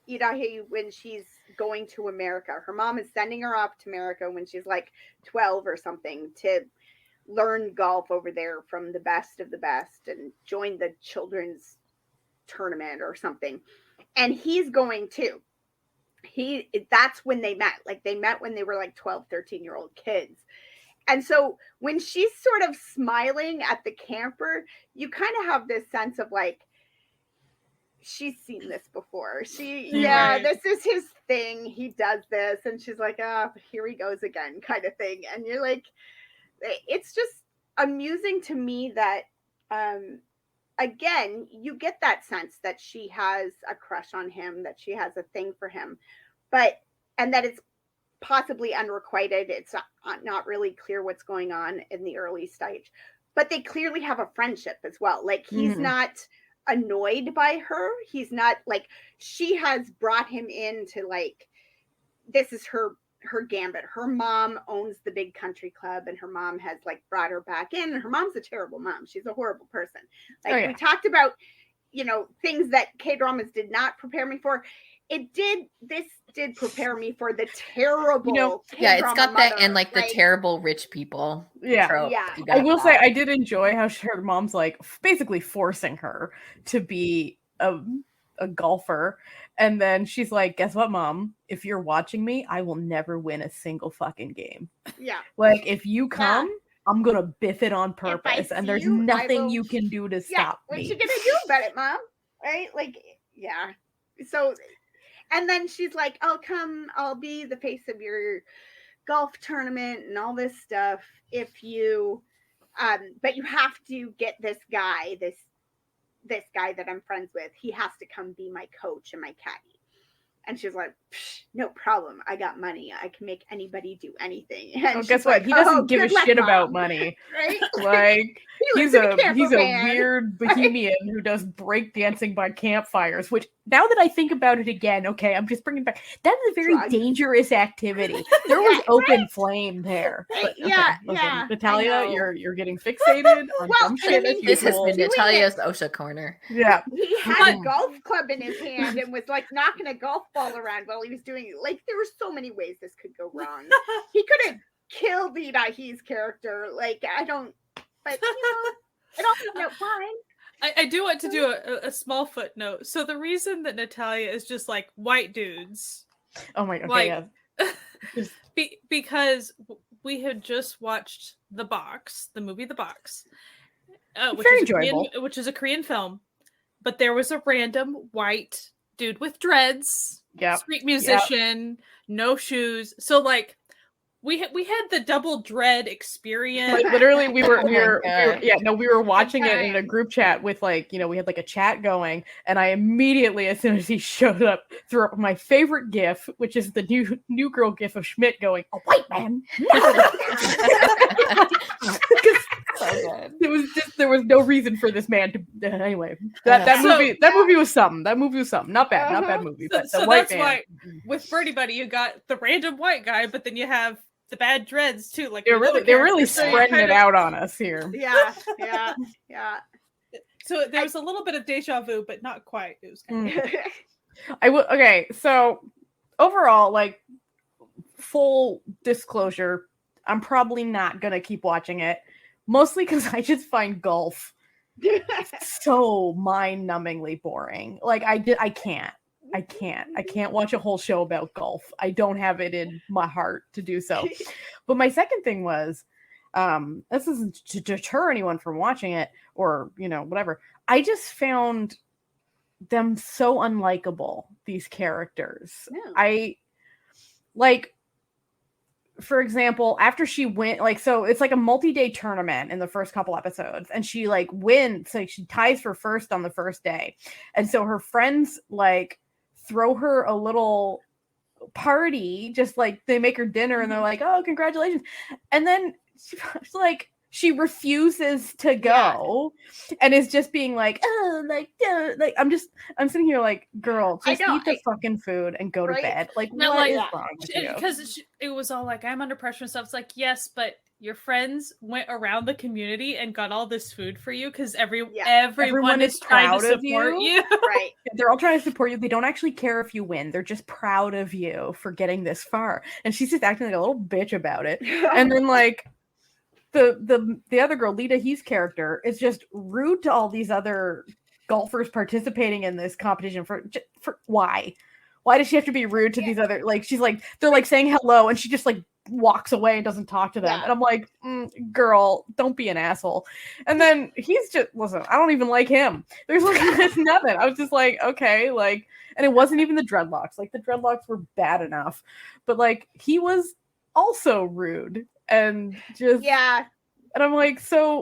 B: Idahi when she's going to America. Her mom is sending her off to America when she's like 12 or something to learn golf over there from the best of the best and join the children's tournament or something. And he's going too. That's when they met. Like they met when they were like 12, 13-year-old kids. And so when she's sort of smiling at the camper, you kind of have this sense of like, she's seen this before.
D: Right.
B: This is his thing. He does this. And she's like, here he goes again, kind of thing. And you're like, it's just amusing to me that, again, you get that sense that she has a crush on him, that she has a thing for him, and that it's possibly unrequited. It's not really clear what's going on in the early stage, but they clearly have a friendship as well. Like he's not annoyed by her. He's not like, she has brought him into like, this is her gambit. Her mom owns the big country club and her mom has like brought her back in. And her mom's a terrible mom. She's a horrible person. Like we talked about, things that K-dramas did not prepare me for. This did prepare me for the terrible
C: Yeah, it's
B: K-drama
C: got that
B: mother,
C: and like the terrible rich people.
A: Yeah.
C: trope.
B: Yeah.
C: You got
A: I will
C: that.
A: say I did enjoy how her mom's like basically forcing her to be a golfer. And then she's like, guess what, Mom? If you're watching me, I will never win a single fucking game.
B: Yeah.
A: Like, if you come, I'm going to biff it on purpose. And there's
B: see you, I
A: nothing
B: will-
A: you can do to stop
B: What's
A: me.
B: she gonna do about it, Mom? Right? Like, yeah. So, and then she's like, I'll be the face of your golf tournament and all this stuff if you, but you have to get this guy that I'm friends with. He has to come be my coach and my caddy. And she's like, no problem. I got money. I can make anybody do anything. And
A: Oh, guess
B: she's
A: what?
B: like,
A: He doesn't give a
B: good luck,
A: shit about
B: Mom."
A: money.
B: Right?
A: Like, he's
B: lives in a
A: a
B: camper van.
A: weird bohemian who does breakdancing by campfires, which now that I think about it again, okay, I'm just bringing back, that is a very
B: Drugs.
A: dangerous activity. There was
B: Yeah,
A: open flame there.
B: Right,
A: But,
B: yeah,
A: listen,
B: yeah, I
A: Natalia,
B: know.
A: you're getting fixated on
B: Well,
A: dumb shit
B: I mean,
A: as
C: This has
A: usual.
C: been
B: Doing
C: Natalia's OSHA corner.
A: Yeah.
B: He had a
A: But-
B: golf club in his hand and was like knocking a golf ball around while he was doing it. Like there were so many ways this could go wrong. He could have killed Idahi's character. Like I don't, but I don't know why.
D: I do want to do a small footnote. So the reason that Natalia is just like white dudes,
A: Oh my god.
D: Like-
A: Okay, yeah.
D: because we had just watched the movie The Box,
A: Very enjoyable.
D: which is a Korean film, but there was a random white dude with dreads,
A: Yep.
D: street musician, no shoes. So like we had the double dread experience.
A: Like literally we were
C: Oh my
A: we were watching it in a
B: time.
A: group chat with like, we had like a chat going, and I immediately, as soon as he showed up, threw up my favorite gif, which is the new girl gif of Schmidt going, a white man.
C: So good.
A: There was no reason for this man to anyway. That
D: So-
A: movie was something. That movie was something. Not bad
B: Uh-huh.
A: movie.
D: So-
A: But
D: so
A: the white
D: that's
A: man.
D: why with Birdie Buddy you got the random white guy, but then you have the bad dreads too. Like
A: They're really
D: characters, so you
A: spreading
D: kind
A: it
D: of-
A: out on us here.
B: Yeah.
D: So there was a little bit of deja vu, but not quite. It was kind of
A: Okay, so overall, like, full disclosure, I'm probably not gonna keep watching it, mostly because I just find golf so mind-numbingly boring. Like, I can't watch a whole show about golf. I don't have it in my heart to do so. But my second thing was, this isn't to deter anyone from watching it or, whatever. I just found them so unlikable, these characters.
B: Yeah.
A: I, like, for example, after she went, like, so it's like a multi-day tournament in the first couple episodes, and she, like, wins, like, she ties for first on the first day. And so her friends, like, throw her a little party, just like they make her dinner and they're like, oh, congratulations. And then she refuses to go and is just being like, oh, like I'm sitting here like, girl, just eat the fucking food and go to bed. Like,
D: not
A: what
D: like
A: is
D: that.
A: wrong with you?
D: Because it was all like, I'm under pressure and stuff. It's like, yes, but your friends went around the community and got all this food for you because everyone is trying to support you.
B: Right.
A: They're all trying to support you. They don't actually care if you win. They're just proud of you for getting this far. And she's just acting like a little bitch about it. And then, like, the other girl, Lita Heath's character, is just rude to all these other golfers participating in this competition. For why? Why does she have to be rude to these other, like, she's like, they're like saying hello and she just like walks away and doesn't talk to them.
B: Yeah.
A: And I'm like, girl, don't be an asshole. And then he's just, listen, I don't even like him. There's like there's nothing. I was just like, okay, like, and it wasn't even the dreadlocks. Like, the dreadlocks were bad enough, but like, he also rude and just and I'm like, so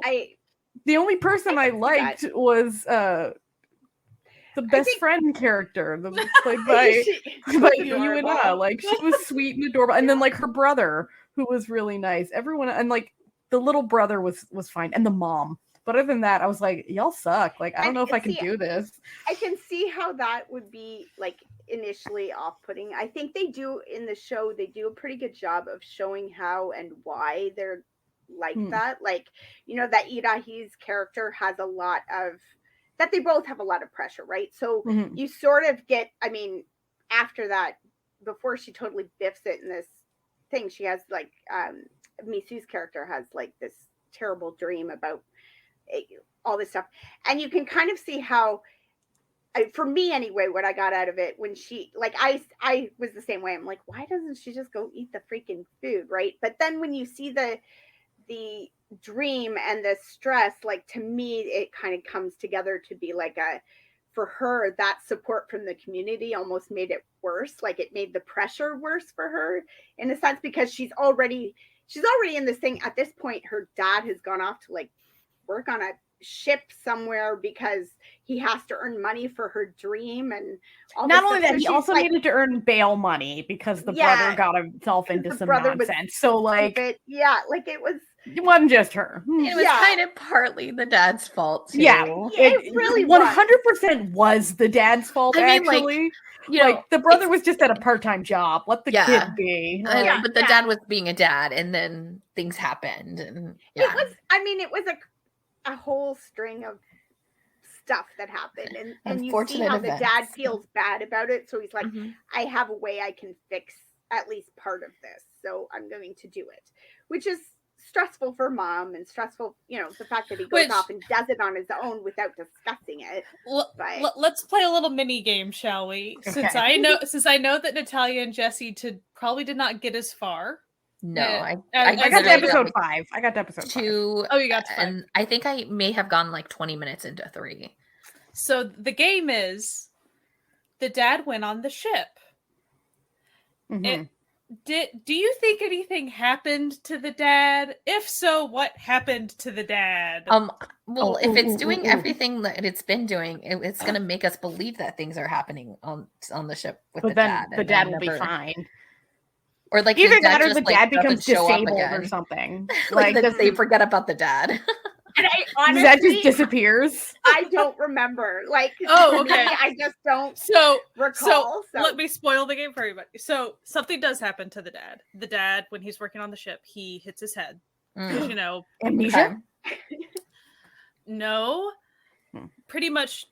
A: the only person I liked was the best friend character, like by Noonas. Like, she was sweet and adorable, and then like her brother, who was really nice. Everyone, and like the little brother was fine, and the mom. But other than that, I was like, y'all suck. Like, I don't know if I can do this.
B: I can see how that would be like initially off-putting. I think they do in the show, they do a pretty good job of showing how and why they're like that. Like, that Idahi's character has a lot of that, they both have a lot of pressure, right? So you sort of get, I mean, after that, before she totally biffs it in this thing, she has like Misu's character has like this terrible dream about all this stuff, and you can kind of see how, for me anyway, what I got out of it when she, like, I was the same way. I'm like, why doesn't she just go eat the freaking food, right? But then when you see the dream and the stress, like, to me it kind of comes together to be like for her, that support from the community almost made it worse. Like, it made the pressure worse for her in a sense, because she's already in this thing. At this point, her dad has gone off to like work on a ship somewhere because he has to earn money for her dream, and all
A: not only that,
B: so
A: he also needed to earn bail money because the brother got himself into some nonsense. So like,
B: like it
A: wasn't just her.
C: It was kind of partly the dad's fault too.
A: Yeah,
B: it really
A: 100% was the dad's fault.
C: I mean,
A: actually,
C: like,
A: the brother was just at a part-time job. Let the kid be.
C: But the dad was being a dad, and then things happened, and
B: it was a whole string of stuff that happened, and you see how the dad feels bad about it, so he's like, I have a way I can fix at least part of this, so I'm going to do it, which is stressful for mom, and stressful, the fact that he goes off and does it on his own without discussing it.
D: Let's play a little mini game, shall we? Okay. Since I know that Natalia and Jessie probably did not get as far.
C: No, I
A: got to episode 5. I got to episode
C: 2.
D: Oh, you got to 5.
C: And I think I may have gone like 20 minutes into 3.
D: So the game is the dad went on the ship. Do you think anything happened to the dad? If so, what happened to the dad?
C: If it's doing everything that it's been doing, it's going to make us believe that things are happening on the ship with the dad.
A: The dad will be fine.
C: Or like
A: either that or the dad becomes disabled or something.
C: Like they forget about the dad.
B: And I honestly,
A: that just disappears.
B: I don't remember. Like,
D: Oh, okay.
B: I just don't
D: So
B: recall. So
D: let me spoil the game for everybody. So something does happen to the dad. The dad, when he's working on the ship, he hits his head. You know,
A: Amnesia?
D: no, pretty much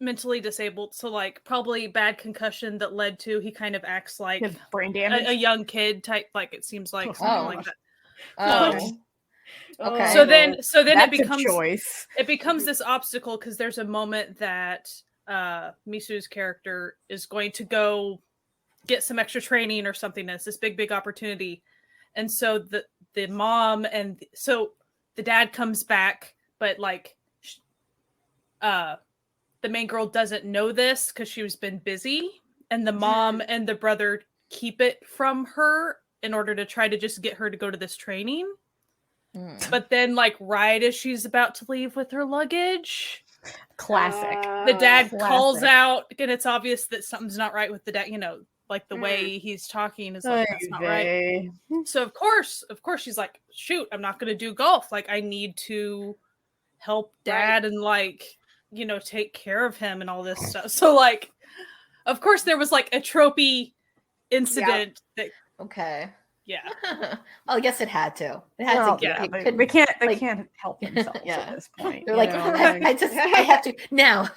D: mentally disabled. So like probably bad concussion that led to he kind of acts like
A: His brain damage.
D: a young kid type. Like it seems like something like that.
C: Okay.
D: So then
A: That's
D: it becomes
A: a choice.
D: it becomes this obstacle because there's a moment that Misu's character is going to go get some extra training or something. And it's this big opportunity, and so the mom and so the dad comes back, but like the main girl doesn't know this because she's been busy, and the mom and the brother keep it from her in order to try to just get her to go to this training. But then, like, right as she's about to leave with her luggage,
A: Classic.
D: the dad
A: Classic.
D: calls out, and it's obvious that something's not right with the dad. You know, like the way he's talking is like that's not right. So of course she's like, shoot, I'm not going to do golf. Like, I need to help dad and like, you know, take care of him and all this stuff. So like, of course there was like a tropey incident that yeah.
C: Well, I guess it had to. It had to.
D: Yeah,
A: they can't help themselves at this point.
C: They're like, I have to now.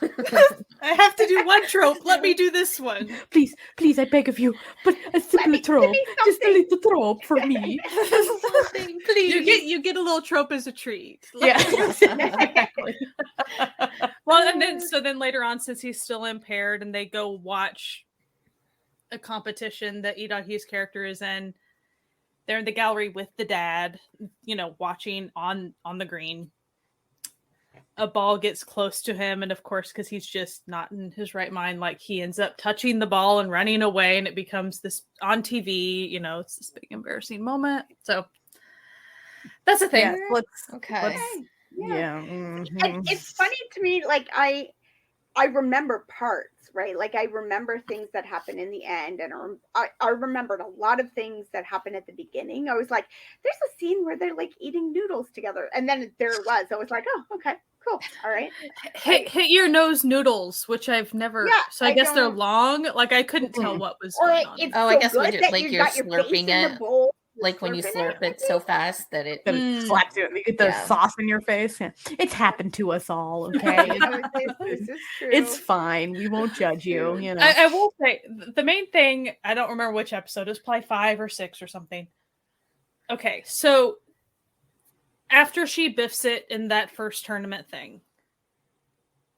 D: I have to do one trope. Let me do this one.
A: Please, I beg of you. But a simple trope. Just a little trope for me.
D: Please. You get a little trope as a treat.
A: Yeah. Exactly.
D: Well, and then later on, since he's still impaired, and they go watch a competition that Idahi's character is in, they're in the gallery with the dad, you know, watching on the green. A ball gets close to him, and of course, because he's just not in his right mind, like he ends up touching the ball and running away, and it becomes this on TV, you know, it's this big embarrassing moment. So that's a thing.
A: Yeah, yeah.
B: And it's funny to me, like I remember parts, right? Like I remember things that happen in the end, and I remembered a lot of things that happened at the beginning. I was like, there's a scene where they're like eating noodles together, and then there it was. I was like, oh, okay, cool, all right.
D: Hit your nose noodles, which I've never.
B: Yeah,
D: so I guess they're long. Like I couldn't tell what was going on.
B: It's
C: I guess when
B: good
C: you're,
B: that
C: like
B: you
C: you're
B: got your face
C: slurping
B: in the
C: it.
B: bowl.
C: Like when you slurp it so fast that it
A: slaps you. You get the sauce in your face. Yeah. It's happened to us all, okay?
B: This is true.
A: It's fine. We won't judge you. You know.
D: I will say the main thing. I don't remember which episode. It was probably 5 or 6 or something. Okay, so after she biffs it in that first tournament thing,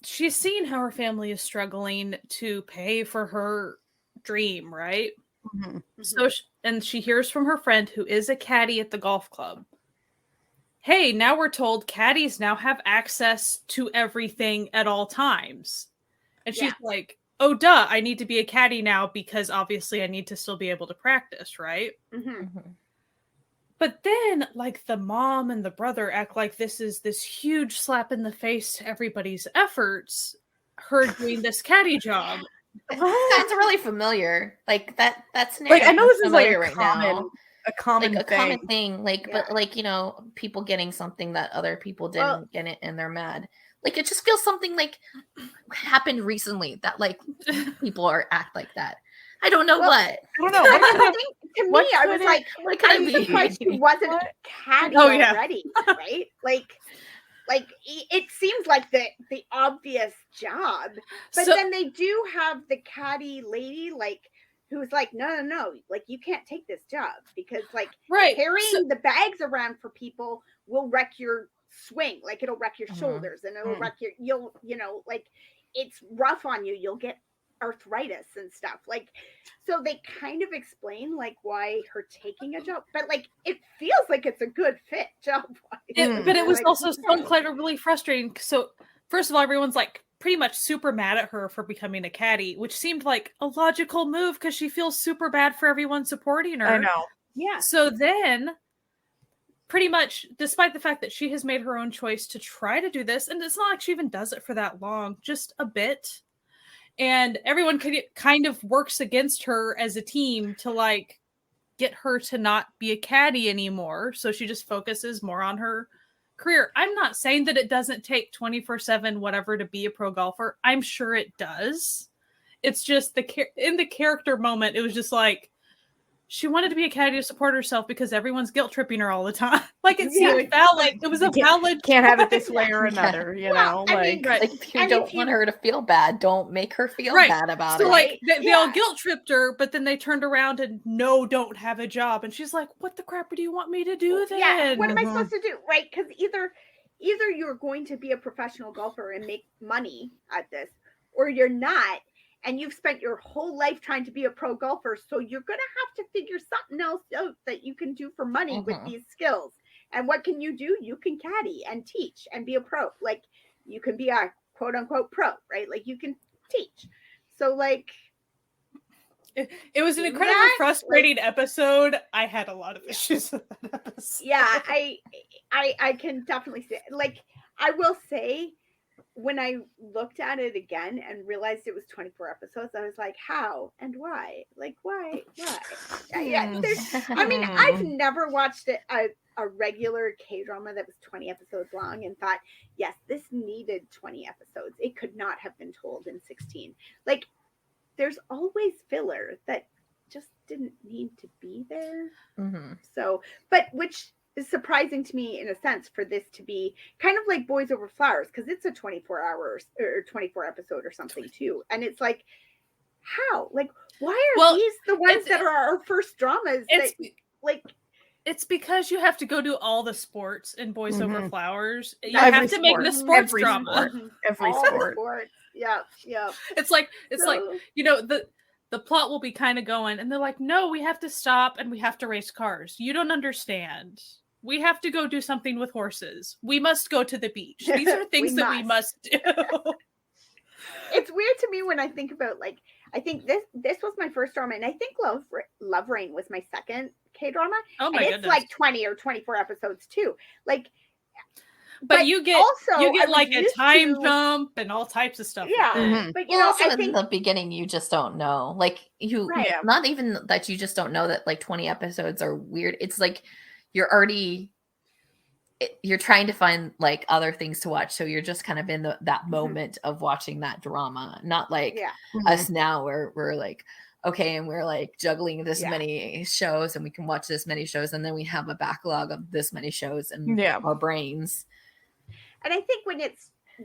D: she's seen how her family is struggling to pay for her dream, right?
A: Mm-hmm.
D: So, and she hears from her friend who is a caddy at the golf club. Hey, now we're told caddies now have access to everything at all times. And she's like, oh, duh, I need to be a caddy now because obviously I need to still be able to practice, right? But then, like, the mom and the brother act like this is this huge slap in the face to everybody's efforts, her doing this caddy job.
C: Sounds really familiar. Like that's
A: like I know this is like a
C: right
A: common
C: thing. Like, but like, you know, people getting something that other people didn't get it, and they're mad. Like it just feels something like happened recently that like people act like that. I don't know what.
A: I don't know.
B: To me, I was like, I'm surprised she wasn't caddy already, right? Like it seems like the obvious job, but then they do have the caddy lady, like who's like, no, like you can't take this job because like carrying the bags around for people will wreck your swing, like it'll wreck your shoulders and it'll wreck you'll like it's rough on you. You'll get arthritis and stuff, like so they kind of explain like why her taking a job, but like it feels like it's a good fit job wise.
D: But it was also so incredibly frustrating. So first of all, everyone's like pretty much super mad at her for becoming a caddy, which seemed like a logical move because she feels super bad for everyone supporting her.
A: I know.
B: Yeah.
D: So then pretty much, despite the fact that she has made her own choice to try to do this, and it's not like she even does it for that long, just a bit. And everyone kind of works against her as a team to like get her to not be a caddy anymore. So she just focuses more on her career. I'm not saying that it doesn't take 24/7 whatever to be a pro golfer. I'm sure it does. It's just in the character moment, it was just like she wanted to be a caddy to support herself because everyone's guilt tripping her all the time. Like it seemed valid. It was a valid.
A: Can't have it this way or another, you know.
B: I mean,
C: Like if you don't want her to feel bad, don't make her feel bad about it.
D: So like they all guilt tripped her, but then they turned around and don't have a job, and she's like, "What the crap do you want me to do then?
B: Yeah, what am I supposed to do?" Right? Because either you're going to be a professional golfer and make money at this, or you're not. And you've spent your whole life trying to be a pro golfer, so you're going to have to figure something else out that you can do for money with these skills. And what can you do? You can caddy and teach and be a pro. Like, you can be a quote unquote pro, right? Like, you can teach. So, like,
D: it was an incredibly frustrating episode. I had a lot of issues with that episode.
B: Yeah, I can definitely see it. Like, I will say, when I looked at it again and realized it was 24 episodes, I was like, how and why? Like, why? Yeah, I mean, I've never watched a regular K-drama that was 20 episodes long and thought, yes, this needed 20 episodes. It could not have been told in 16. Like, there's always filler that just didn't need to be there. So, but which is surprising to me in a sense for this to be kind of like Boys Over Flowers, because it's a 24 hours or 24 episode or something too. And it's like, how? Like, why are these the ones that are our first dramas?
D: It's because you have to go do all the sports in Boys Over Flowers. You have to make the sports drama.
A: Every sport.
B: Yeah.
D: It's like you know, the plot will be kind of going, and they're like, no, we have to stop and we have to race cars. You don't understand. We have to go do something with horses. We must go to the beach. These are things that we must do.
B: It's weird to me when I think about, like, I think this was my first drama, and I think Love Rain was my second K-drama.
D: Oh my goodness.
B: It's like 20 or 24 episodes too. Like,
D: but you get like a time jump and all types of stuff.
B: Yeah. But you
C: know,
B: know,
C: also in the beginning, you just don't know. Like not even that you just don't know that like 20 episodes are weird. It's like you're trying to find like other things to watch. So you're just kind of in that moment of watching that drama, not like us now where we're like, okay, and we're like juggling this many shows and we can watch this many shows. And then we have a backlog of this many shows in our brains.
B: And I think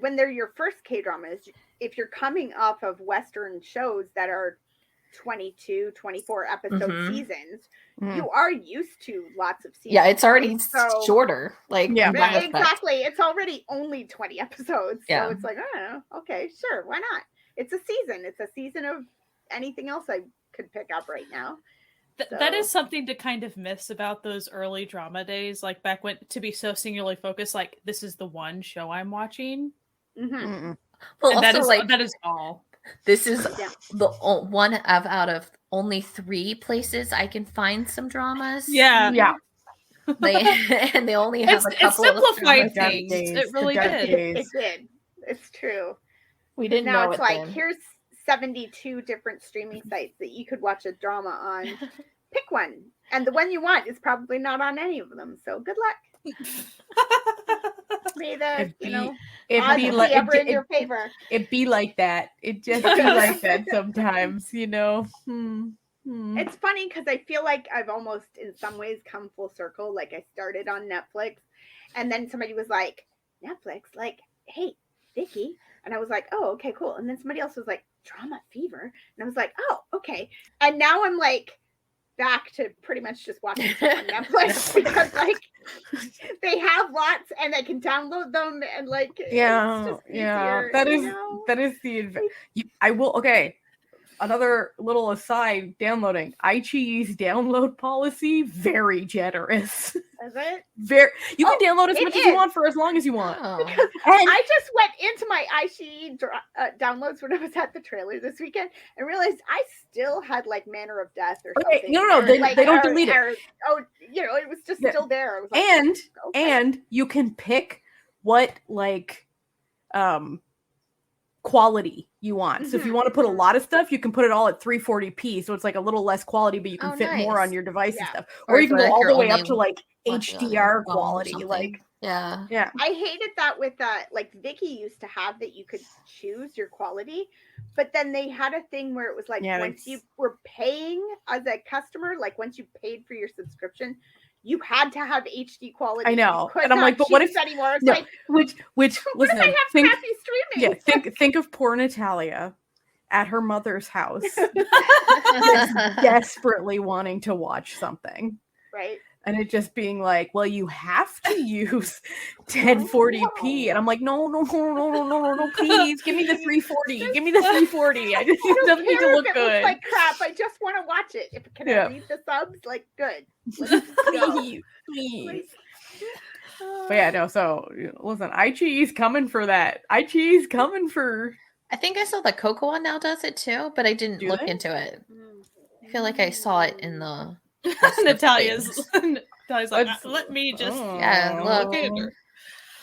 B: when they're your first K-dramas, if you're coming off of Western shows that are 22, 24 episode seasons, you are used to lots of seasons.
C: Yeah, it's already shorter. Like,
B: exactly. It's already only 20 episodes.
C: Yeah.
B: So it's like, oh, okay, sure, why not? It's a season. It's a season of anything else I could pick up right now.
D: That is something to kind of miss about those early drama days, like back when, to be so singularly focused, like this is the one show I'm watching.
C: Well, also,
D: that is all.
C: This is the one out of only 3 places I can find some dramas.
D: Yeah.
C: They only have a couple of
D: simplified things. It really did.
B: It did. It's true.
C: We didn't
B: now
C: know
B: it's
C: it
B: like
C: then.
B: Here's 72 different streaming sites that you could watch a drama on. Pick one, and the one you want is probably not on any of them. So good luck. May the odds be ever in your favor.
A: It be like that. It just be like that sometimes, you know.
B: It's funny because I feel like I've almost in some ways come full circle. Like I started on Netflix, and then somebody was like, Netflix, like, hey, Vicky. And I was like, oh, okay, cool. And then somebody else was like, Drama Fever. And I was like, oh, okay. And now I'm like back to pretty much just watching stuff on Netflix because like they have lots and I can download them and like it's just easier,
A: that is the I will another little aside, downloading. iQIYI's download policy, very generous.
B: Is it?
A: You can download as much as you want for as long as you want.
B: Because I just went into my iQIYI downloads when I was at the trailer this weekend and realized I still had like Manner of Death or something.
A: No, they don't delete it.
B: It was just still there. I was like,
A: and you can pick what like quality you want. So if you want to put a lot of stuff, you can put it all at 340p. So it's like a little less quality, but you can fit more on your device and stuff. Or you can go all the way up to like HDR quality. Like
C: Yeah.
A: Yeah.
B: I hated that with like Vicky used to have that you could choose your quality, but then they had a thing where it was like once you were paying as a customer, like once you paid for your subscription, you had to have HD quality.
A: I know.
B: You
A: And I'm like, but what if
B: anymore? It's
A: no,
B: like
A: which
B: what
A: listen,
B: if I have
A: think,
B: crappy streaming?
A: yeah, think of poor Natalia at her mother's house desperately wanting to watch something.
B: Right.
A: And it just being like, well, you have to use 1040p. And I'm like, no, please give me the 340. Give me the 340. I just it doesn't need to look good.
B: Looks like crap. I just want to watch it. If can I read the subs? Like, good.
A: Please. But yeah, no, so listen, iChi's coming for that. iChi's coming for.
C: I think I saw the Coco one now does it too, but I didn't look into it. I feel like I saw it in the
D: Natalia's like, let me just
C: look
D: at her.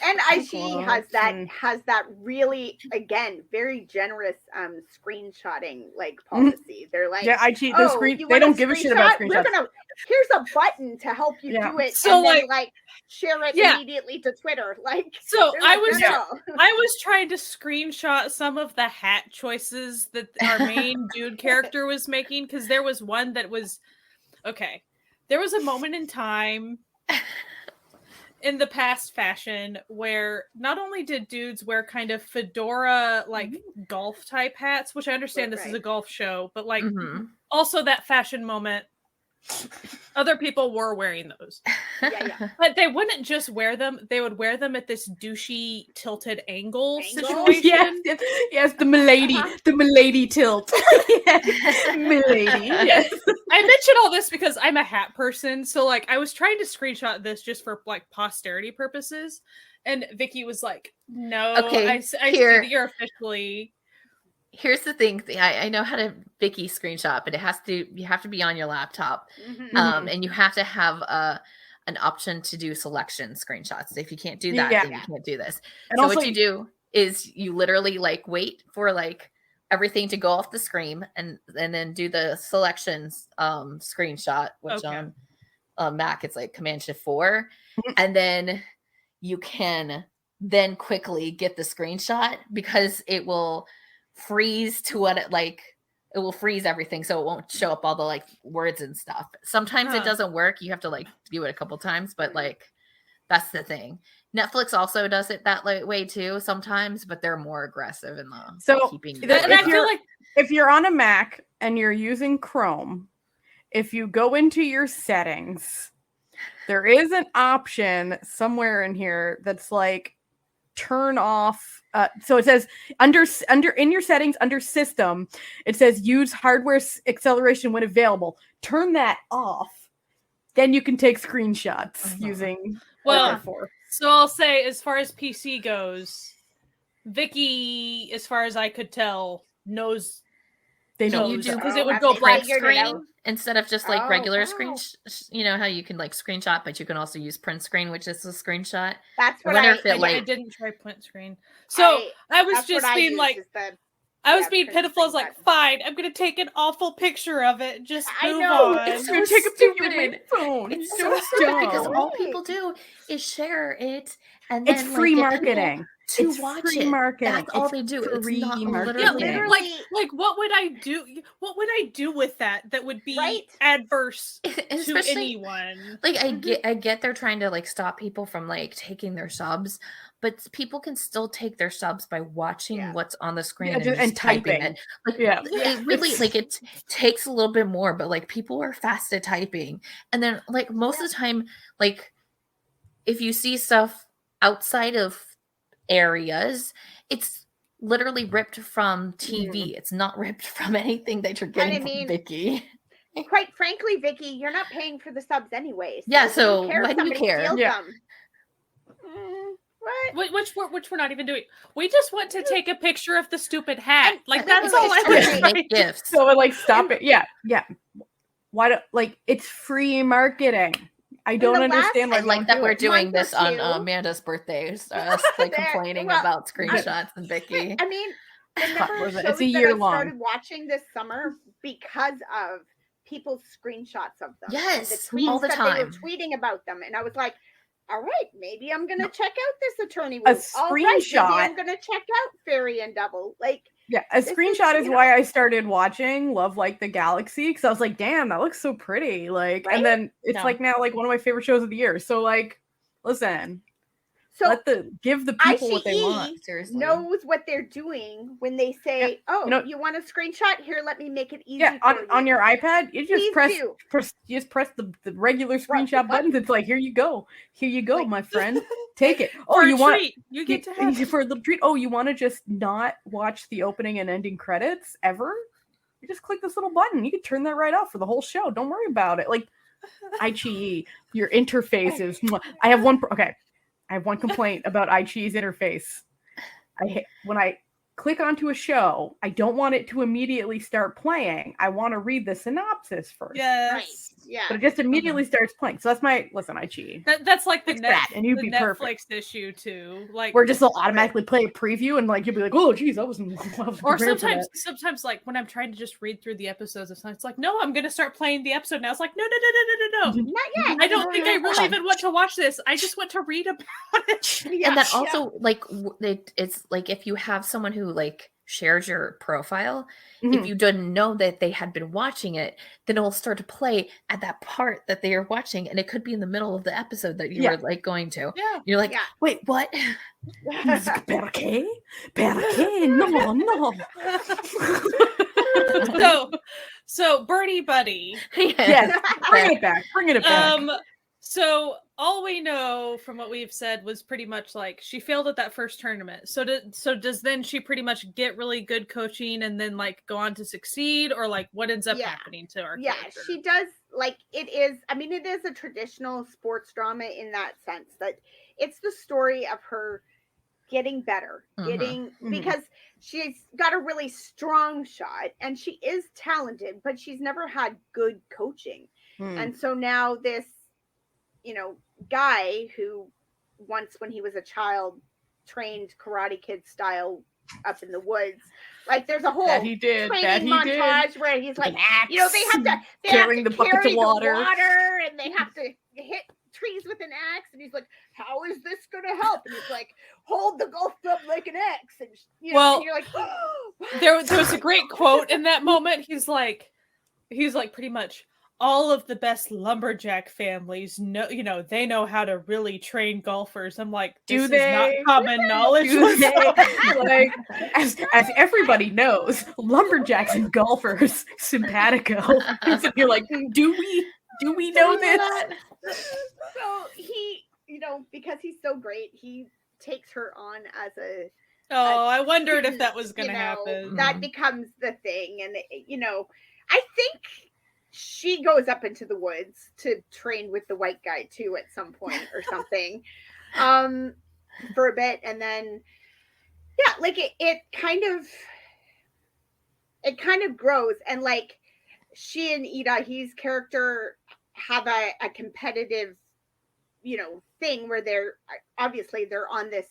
B: And iChi has that really, again, very generous screenshotting like policy. They're like,
A: yeah, iChi, they don't give a shit about screenshots.
B: Here's a button to help you do it,
D: so
B: and then like share it immediately to Twitter. Like,
D: so I
B: like,
D: was trying to screenshot some of the hat choices that our main dude character was making, because there was one that was okay. There was a moment in time in the past fashion where not only did dudes wear kind of fedora like golf type hats, which I understand this is a golf show, but like also that fashion moment, other people were wearing those. But they wouldn't just wear them, they would wear them at this douchey tilted angle situation.
A: Yes, the milady tilt. Milady. Yes.
D: I mention all this because I'm a hat person, so like I was trying to screenshot this just for like posterity purposes, and Vicky was like, "No,
C: okay,
D: I see that you're officially."
C: Here's the thing. I know how to Vicky screenshot, but you have to be on your laptop, and you have to have an option to do selection screenshots. If you can't do that, then you can't do this. And so also, what you do is you literally like wait for like everything to go off the screen and then do the selections screenshot, which on Mac it's like Command-Shift-4, and then you can then quickly get the screenshot because it will freeze to what it will freeze everything, so it won't show up all the like words and stuff. Sometimes it doesn't work. You have to like do it a couple times, but like that's the thing. Netflix also does it that way too sometimes, but they're more aggressive in the keeping.
D: And I feel like
A: if you're on a Mac and you're using Chrome, if you go into your settings, there is an option somewhere in here that's like turn off. So it says under in your settings under system, it says use hardware acceleration when available. Turn that off. Then you can take screenshots using.
D: So I'll say, as far as PC goes, Vicky, as far as I could tell, knows.
C: They know you do
D: because it would go
C: black screen instead of just like regular screen. You know how you can like screenshot, but you can also use print screen, which is a screenshot.
B: That's what
D: I didn't try print screen. So I was just being like, I was being pitiful. I was like, fine, I'm going to take an awful picture of it. Just move on.
C: It's so
A: take a picture with my
C: phone. It's so stupid because all people do is share it, and then
A: it's free marketing.
C: To watch it.
A: Marketing.
C: That's all they do. It's not
D: literally. Like what would I do? What would I do with that? That would be adverse to anyone.
C: Like I get they're trying to like stop people from like taking their subs, but people can still take their subs by watching what's on the screen and typing it. Like, it really like it takes a little bit more, but like people are fast at typing, and then like most of the time, like if you see stuff outside of areas, it's literally ripped from TV. It's not ripped from anything that you're getting from Vicky.
B: Quite frankly, Vicky, you're not paying for the subs anyway.
C: So why do you care?
B: What?
D: Which we're not even doing. We just want to take a picture of the stupid hat. Like that's all I was
C: make gifts.
A: So like stop it. Yeah. Why do it's free marketing? I don't understand why.
C: I like that we're doing this on Amanda's birthday. So us like complaining about screenshots and Vicky.
B: I mean,
A: it's a year long.
B: I started watching this summer because of people's screenshots of them.
C: Yes,
B: the tweets
C: all the time.
B: They were tweeting about them, and I was like, all right, maybe I'm gonna check out this attorney.
A: A
B: All right, maybe
A: screenshot.
B: I'm gonna check out Fairy and Double. Like,
A: Yeah, a
B: This is,
A: screenshot is
B: you know-
A: why I started watching Love Like the Galaxy, because I was like, damn, that looks so pretty. Like,
B: Right?
A: and then it's
C: No.
A: like now like one of my favorite shows of the year. So like, listen,
B: so
A: give the people what they
B: ICE
A: want.
C: Seriously.
B: knows what they're doing when they say, "Oh,
A: You know-
B: you want a screenshot? Here, let me make it easy
A: Yeah,
B: for you."
A: on your iPad, you just
B: Please do.
A: you just press the regular
B: the
A: screenshot buttons. It's like, here you go,
B: Like-
A: my friend, take it. Oh,
D: For a
A: you want
D: treat. You get to have
A: for the treat? Oh, you want to just not watch the opening and ending credits ever? You just click this little button. You can turn that right off for the whole show. Don't worry about it. Like, iQIYI, your interface is. I have one. Okay, I have one complaint about iQIYI's interface. When I click onto a show, I don't want it to immediately start playing. I want to read the synopsis first.
D: yes.
B: Right. Yeah.
A: But it just immediately starts playing. So that's my iQIYI.
D: That's like the,
A: Fix that, and you'd
D: the
A: be
D: Netflix
A: perfect.
D: issue too. Like
A: Where just they'll automatically play a preview, and like you'll be like, "Oh, geez, I wasn't."
D: or
A: prepared for
D: sometimes like when I'm trying to just read through the episodes of something, it's like, no, I'm gonna start playing the episode now. It's like, no.
A: Mhm.
B: Not yet.
D: I don't think I really even want to watch this. I just want to read about it.
B: Yeah,
C: And that
B: yeah.
C: also like it's like if you have someone who like shares your profile,
A: Mhm.
C: if you didn't know that they had been watching it, then it will start to play at that part that they are watching, and it could be in the middle of the episode that you
A: Yeah.
C: were like going to.
D: Yeah.
C: You're like,
B: Yeah.
C: wait, what?
A: Perché? Perché? No.
D: So Birdie Buddy.
A: Yes, bring it back. Bring it back.
D: So all we know from what we've said was pretty much like she failed at that first tournament. So does then she pretty much get really good coaching and then like go on to succeed, or like what ends up
B: Yeah.
D: happening to her?
B: Yeah,
D: character?
B: she does. Like, it is, I mean, it is a traditional sports drama in that sense, that it's the story of her getting better,
C: Mhm.
B: because she's got a really strong shot and she is talented, but she's never had good coaching.
A: Hmm.
B: And so now this, guy who once when he was a child trained Karate Kid style up in the woods, like there's a whole
A: That he did.
B: training montage where he's like,
A: An axe,
B: they
A: carrying
B: have
A: the
B: to
A: buckets
B: carry
A: of water.
B: the water and they have to hit trees with an axe, and he's like, how is this gonna help? And he's like, hold the golf club like an axe, and
D: Well,
B: and you're like,
D: there was a great quote in that moment. He's like pretty much all of the best lumberjack families know, they know how to really train golfers. I'm like, this
A: Do
D: is
A: they?
D: not common knowledge.
A: Do they? Like, as everybody knows, lumberjacks and golfers simpatico. So you're like, do we know this?
B: so he, because he's so great, he takes her on as a
D: Oh, I wondered if that was going to
B: you know,
D: happen.
B: that becomes the thing. And I think she goes up into the woods to train with the white guy too at some point or something for a bit, and then like it kind of grows, and like she and Idahi's character have a competitive thing where they're on this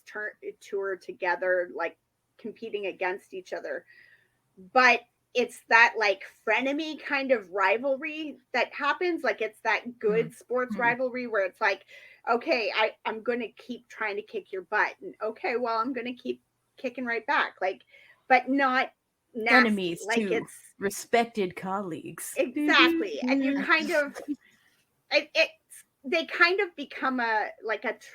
B: tour together, like competing against each other, but it's that like frenemy kind of rivalry that happens. Like it's that good sports rivalry where it's like, okay, I'm going to keep trying to kick your butt, and okay, well, I'm going to keep kicking right back, like, but not nasty.
A: Enemies
B: like
A: too.
B: it's
A: Respected colleagues.
B: exactly. And you kind of they kind of become a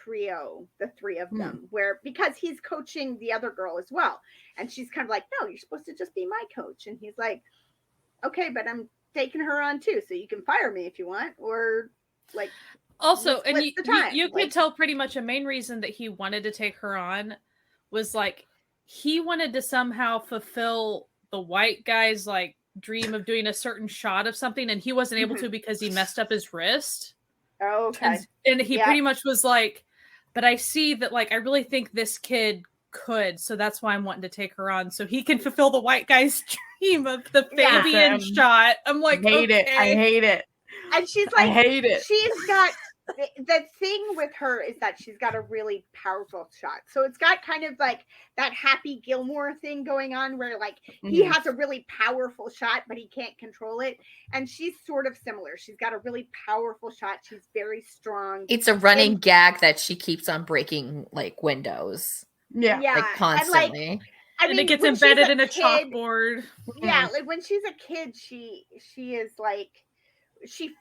B: trio, the three of them, where because he's coaching the other girl as well, and she's kind of like, no, you're supposed to just be my coach, and he's like, okay, but I'm taking her on too, so you can fire me if you want, or like
D: Also, and
B: split the time.
D: you
B: Like-
D: could tell pretty much a main reason that he wanted to take her on was like he wanted to somehow fulfill the white guy's like dream of doing a certain shot of something, and he wasn't able to because he messed up his wrist.
B: okay,
D: And he
B: Yeah.
D: pretty much was like, but I see that like I really think this kid could, so that's why I'm wanting to take her on, so he can fulfill the white guy's dream of the
B: Yeah.
D: Fabian shot. I'm like,
A: I hate it. I
D: okay.
A: hate it.
B: and she's
A: I
B: like,
A: hate it.
B: she's got the thing with her is that she's got a really powerful shot. So it's got kind of like that Happy Gilmore thing going on where like he has a really powerful shot, but he can't control it. And she's sort of similar. She's got a really powerful shot. She's very strong.
C: It's a running gag that she keeps on breaking like windows.
A: Yeah.
C: Like constantly.
B: And, like, I
D: and
B: mean,
D: it gets
B: when
D: embedded
B: she's
D: in a chalkboard.
B: Yeah, like when she's a kid, she is like, she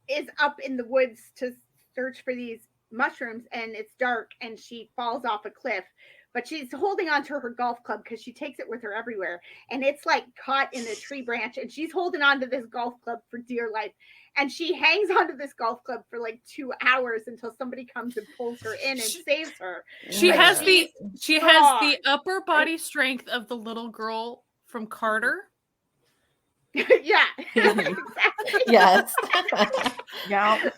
B: is up in the woods to search for these mushrooms, and it's dark, and she falls off a cliff, but she's holding on to her golf club because she takes it with her everywhere, and it's like caught in a tree branch, and she's holding on to this golf club for dear life, and she hangs onto this golf club for like 2 hours until somebody comes and pulls her in and saves her.
D: She
B: Like,
D: has
B: she's
D: she
B: strong.
D: has the upper body strength of the little girl from Carter.
B: Yeah, exactly.
C: Yes.
A: Yeah.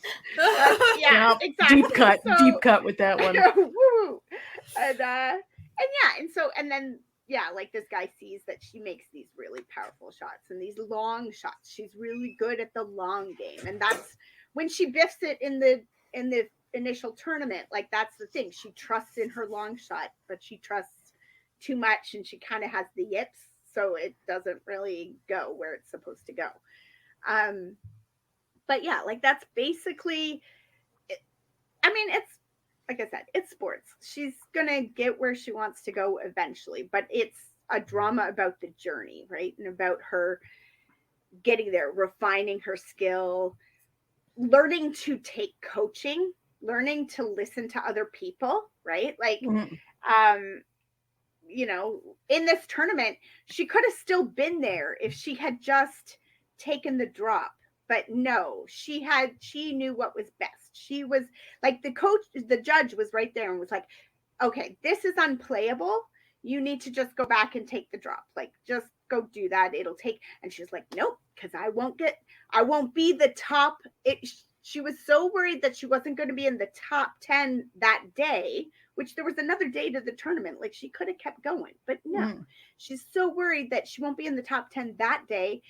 B: Yeah, exactly.
A: Deep cut with that one.
B: Woo. And then like this guy sees that she makes these really powerful shots and these long shots. She's really good at the long game, and that's when she biffs it in the initial tournament. Like that's the thing. She trusts in her long shot, but she trusts too much, and she kind of has the yips, so it doesn't really go where it's supposed to go. But yeah, like that's basically it. I mean, it's like I said, it's sports. She's gonna get where she wants to go eventually, but it's a drama about the journey, right? And about her getting there, refining her skill, learning to take coaching, learning to listen to other people, right? Like, you know, in this tournament, she could have still been there if she had just taken the drop. But no, she knew what was best. She was like the judge was right there and was like, okay, this is unplayable. You need to just go back and take the drop. Like, just go do that. It'll take. And she's like, nope, because I won't be the top. She was so worried that she wasn't going to be in the top 10 that day, which there was another day to the tournament. Like, she could have kept going, but no, she's so worried that she won't be in the top 10 that day.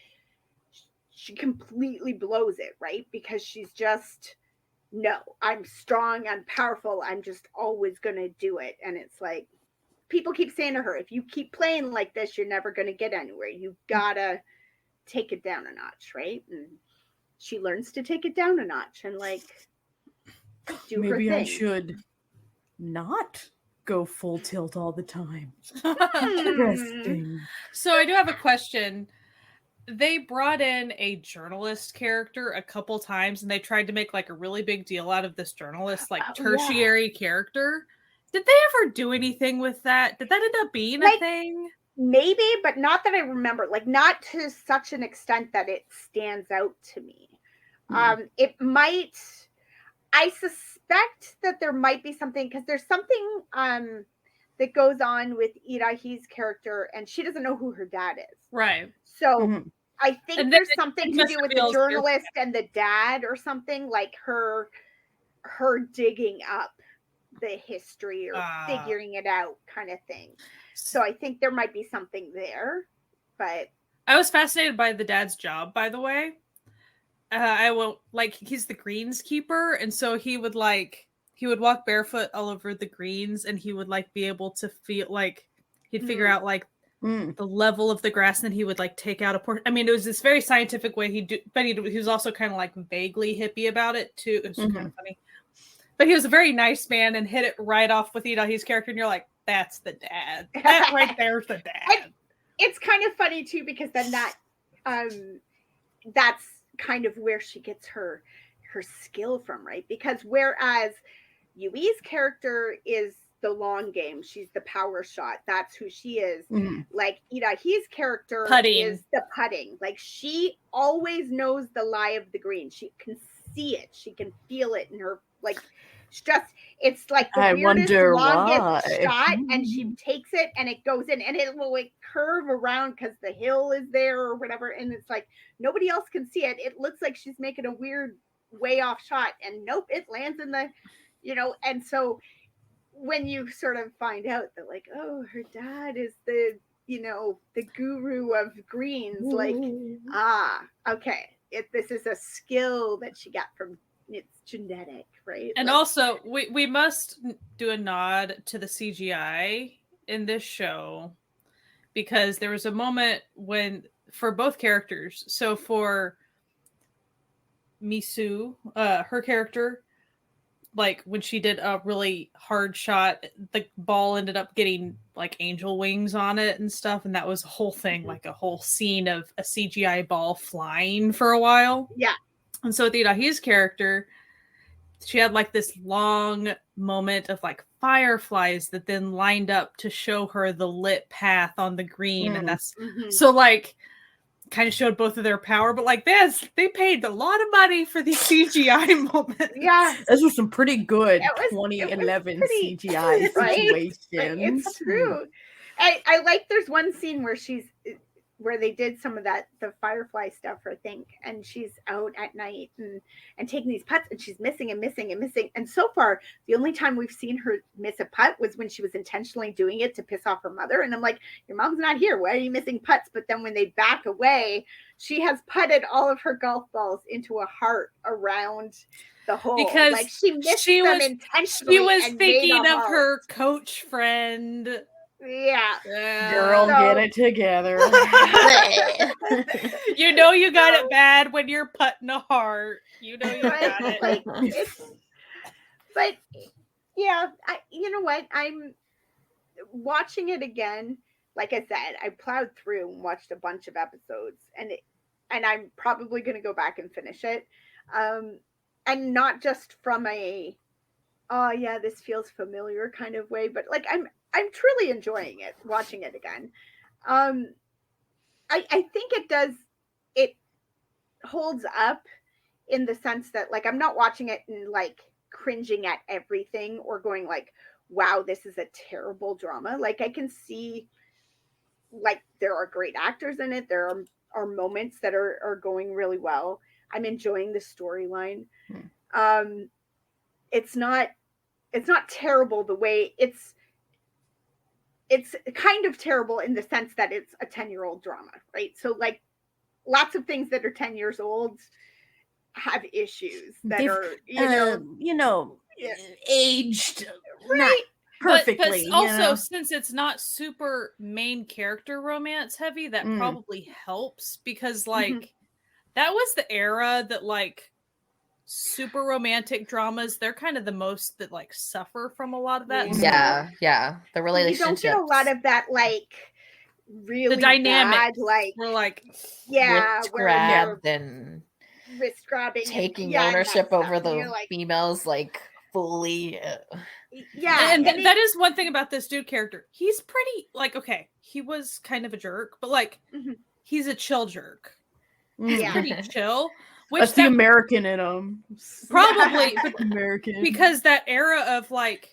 B: She completely blows it, right? Because she's just, no, I'm strong, I'm powerful, I'm just always going to do it. And it's like, people keep saying to her, if you keep playing like this, you're never going to get anywhere. You gotta take it down a notch, right? And she learns to take it down a notch and like do her thing.
A: Maybe I should not go full tilt all the time. Interesting.
D: So I do have a question. They brought in a journalist character a couple times, and they tried to make like a really big deal out of this journalist, like tertiary character. Did they ever do anything with that? Did that end up being a thing?
B: Maybe, but not that I remember. Like, not to such an extent that it stands out to me. It might. I suspect that there might be something, because there's something that goes on with Irahi's character, and she doesn't know who her dad is.
D: Right.
B: So I think there's something to do with the journalist and the dad, or something like her digging up the history or figuring it out kind of thing. So I think there might be something there, but
D: I was fascinated by the dad's job, by the way. I won't, like, he's the greenskeeper, and so he would walk barefoot all over the greens, and he would like be able to feel like he'd figure out like the level of the grass, and then he would like take out a portion. I mean, it was this very scientific way but he was also kind of like vaguely hippie about it too. It was kind of funny, but he was a very nice man and hit it right off with Irahi's character, and you're like, that's the dad. That right there's the dad.
B: And it's kind of funny too, because then that's kind of where she gets her skill from, right? Because whereas Yui's character is the long game, she's the power shot, that's who she is. Like Irahi's character is the putting. Like, she always knows the lie of the green. She can see it, she can feel it in her, like, it's like the weirdest, longest shot, and she takes it and it goes in, and it will like curve around because the hill is there or whatever, and it's like nobody else can see it. It looks like she's making a weird way off shot, and nope, it lands in the, you know. And so when you sort of find out that like, oh, her dad is the, you know, the guru of greens, like, okay, this is a skill that she got from it's genetic, right?
D: And
B: Like,
D: also, we must do a nod to the CGI in this show, because there was a moment when, for both characters, so for Misu, her character, like when she did a really hard shot, the ball ended up getting like angel wings on it and stuff, and that was a whole thing, like a whole scene of a CGI ball flying for a while.
B: yeah.
D: And so with Idahi's character, she had like this long moment of like fireflies that then lined up to show her the lit path on the green. And that's so like kind of showed both of their power, but like this, they paid a lot of money for these CGI moments.
B: Yeah.
A: This was some pretty good
B: It was
A: 2011
B: pretty-
A: CGI
B: right?
A: situations.
B: It's true. I like there's one scene where they did some of that, the firefly stuff, I think, and she's out at night and taking these putts, and she's missing and missing and missing. And so far, the only time we've seen her miss a putt was when she was intentionally doing it to piss off her mother. And I'm like, your mom's not here. Why are you missing putts? But then when they back away, she has putted all of her golf balls into a heart around the hole.
D: Because
B: like she missed
D: she
B: them
D: was-
B: intentionally.
D: She was
B: and made
D: thinking
B: a
D: of
B: heart.
D: her coach friend.
B: Yeah.
A: Girl,
B: So-
A: get it together.
D: You know you got it bad when you're putting a heart. You know you got
B: But,
D: it.
B: like, but yeah, you know what? I'm watching it again. Like I said, I plowed through and watched a bunch of episodes, and I'm probably going to go back and finish it. And not just from a, oh yeah, this feels familiar kind of way, but like I'm truly enjoying it, watching it again. I think it holds up in the sense that like I'm not watching it and like cringing at everything or going like, wow, this is a terrible drama. Like I can see like there are great actors in it. There are moments that are going really well. I'm enjoying the storyline. It's not terrible the way it's kind of terrible in the sense that it's a 10-year-old drama, right? So like lots of things that are 10 years old have issues that
A: They've,
B: are, Yeah.
A: aged
B: right.
A: not perfectly.
D: But
A: you
D: also,
A: know?
D: since it's not super main character romance heavy, that probably helps, because like that was the era that like super romantic dramas, they're kind of the most that like suffer from a lot of that.
C: Yeah. The
B: You
C: relationships.
B: don't get a lot of that like really
D: The dynamic,
B: bad, like
D: we're like,
C: wrist
B: where
C: grabbed and
B: wrist grabbing,
C: taking
B: and
C: ownership
B: that
C: over
B: stuff, and
C: the
B: you're like,
C: females, like fully.
B: yeah,
D: and
B: and
D: that is one thing about this dude character. He's pretty like, okay, he was kind of a jerk, but like he's a chill jerk. He's
B: Yeah.
D: pretty chill. Which
A: That's the American in him.
D: probably, but
A: American.
D: because that era of like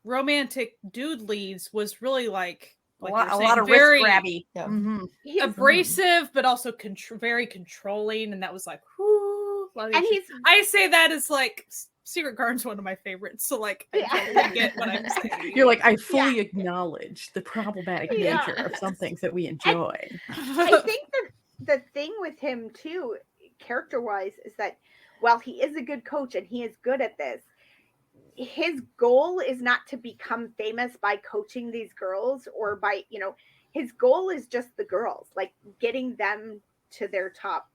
D: romantic dude leads was really like
A: a
D: you're
A: lot
D: saying,
A: of
D: very
A: wrist grabby.
C: Yeah.
B: he's,
D: abrasive, but also very controlling, and that was like, whoo.
B: and he's
D: I say that as like Secret Garden's one of my favorites, so like I totally get what I'm saying.
A: You're like, I fully acknowledge the problematic
B: Yeah.
A: nature of some things that we enjoy.
B: I think the thing with him too, character-wise, is that while he is a good coach and he is good at this, his goal is not to become famous by coaching these girls or by, his goal is just the girls, like getting them to their top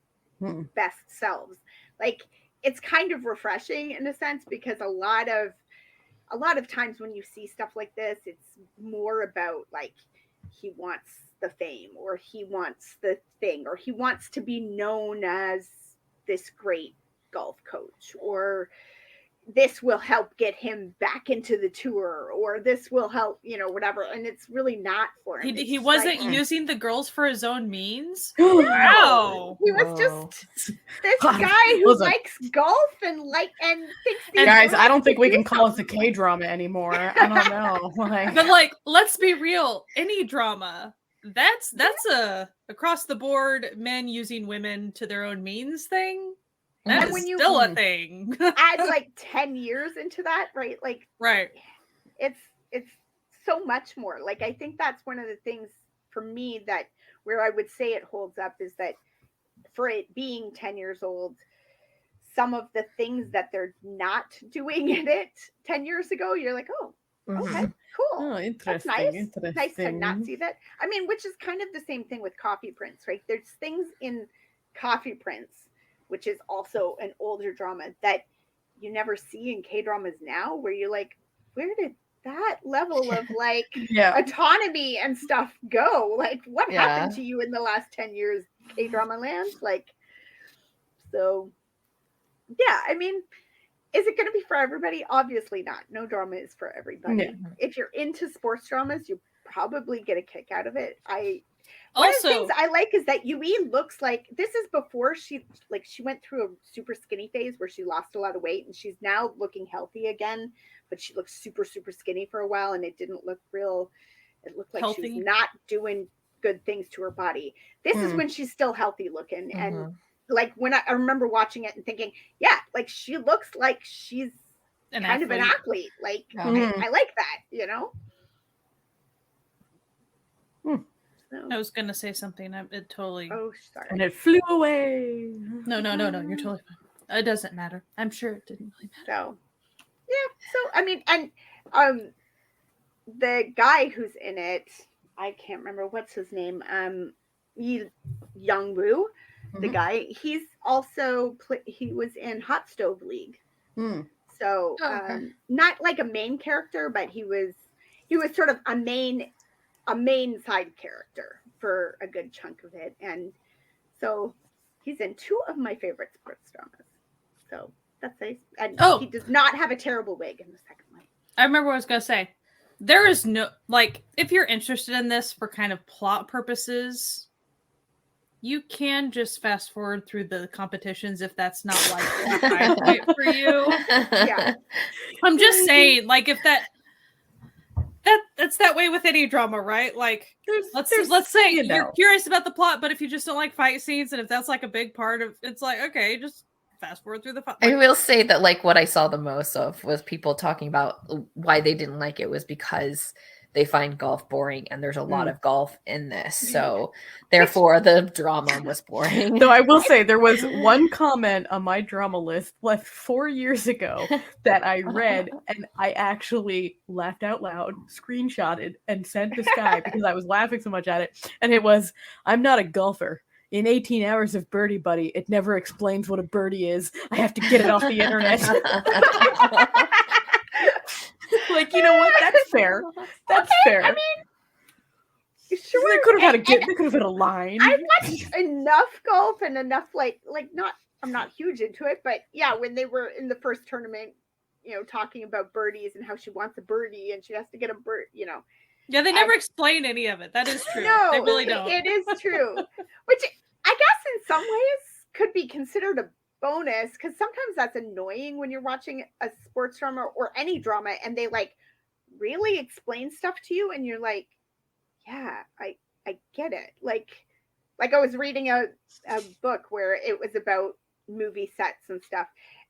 B: best selves. Like it's kind of refreshing in a sense, because a lot of times when you see stuff like this, it's more about like he wants the fame, or he wants the thing, or he wants to be known as this great golf coach, or this will help get him back into the tour, or this will help, whatever. And it's really not for him.
D: He wasn't using the girls for his own means.
B: No,
D: Wow.
B: he was just this guy who likes golf and thinks these
A: Guys,
B: girls
A: I don't think we
B: do
A: can call it a
B: something.
A: K-drama anymore. I don't know. Like,
D: But like, let's be real, any drama, that's a across the board men using women to their own means thing. That
B: And
D: is
B: when you-
D: still a thing.
B: Add like 10 years into that, right? Like
D: Right.
B: it's so much more. Like I think that's one of the things for me that where I would say it holds up is that for it being 10 years old, some of the things that they're not doing in it 10 years ago, you're like, oh, okay, cool.
A: Oh,
B: That's
A: interesting.
B: nice.
A: Interesting.
B: Nice to not see that. I mean, which is kind of the same thing with Coffee Prince, right? There's things in Coffee Prince, which is also an older drama, that you never see in K-dramas now, where you're like, where did that level of like autonomy and stuff go? Like, what happened to you in the last 10 years, K-drama land? Like, so yeah, I mean, is it going to be for everybody? Obviously not. No drama is for everybody.
A: Yeah.
B: If you're into sports dramas, you probably get a kick out of it. One
D: Also,
B: of the things I like is that Yui looks like, this is before she went through a super skinny phase where she lost a lot of weight, and she's now looking healthy again, but she looked super, super skinny for a while, and it didn't look real. It looked like
D: healthy.
B: she was not doing good things to her body. This is when she's still healthy looking. And like, when I remember watching it and thinking, yeah, like, she looks like she's kind of an athlete. Like, I like that, you know? So.
D: I was going to say something. It totally.
B: Oh, sorry.
A: And it flew away.
D: No. You're totally fine. It doesn't matter. I'm sure it didn't really matter.
B: So, yeah. So, I mean, and the guy who's in it, I can't remember what's his name. Young Woo, the guy. He's also he was in Hot Stove League. So, not like a main character, but he was sort of a main side character for a good chunk of it. And so he's in 2 of my favorite sports dramas. So that's nice. And he does not have a terrible wig in the second one.
D: I remember what I was going to say. There is no, like, if you're interested in this for kind of plot purposes, you can just fast forward through the competitions if that's not like the highlight for you.
B: Yeah.
D: I'm just saying, like, if that's that way with any drama, right? Like, let's say you're curious about the plot, but if you just don't like fight scenes, and if that's like a big part of, it's like, okay, just fast forward through the fight.
C: I will say that, like, what I saw the most of was people talking about why they didn't like it was because they find golf boring, and there's a lot of golf in this. So therefore the drama was boring.
A: Though I will say there was one comment on my drama list left 4 years ago that I read, and I actually laughed out loud, screenshotted, and sent to Sky because I was laughing so much at it. And it was, "I'm not a golfer. In 18 hours of Birdie Buddy, it never explains what a birdie is. I have to get it off the internet." Like, you know what? That's fair. That's fair.
B: I mean, sure.
A: They could have had a line.
B: I watched enough golf and enough I'm not huge into it, but yeah, when they were in the first tournament, you know, talking about birdies and how she wants a birdie and she has to get a bird, you know.
D: Yeah, they never explain any of it. That is true.
B: No,
D: they really don't.
B: It is true. Which I guess in some ways could be considered a bonus, because sometimes that's annoying when you're watching a sports drama or any drama and they like really explain stuff to you and you're like, yeah, I get it. Like I was reading a book where it was about movie sets and stuff,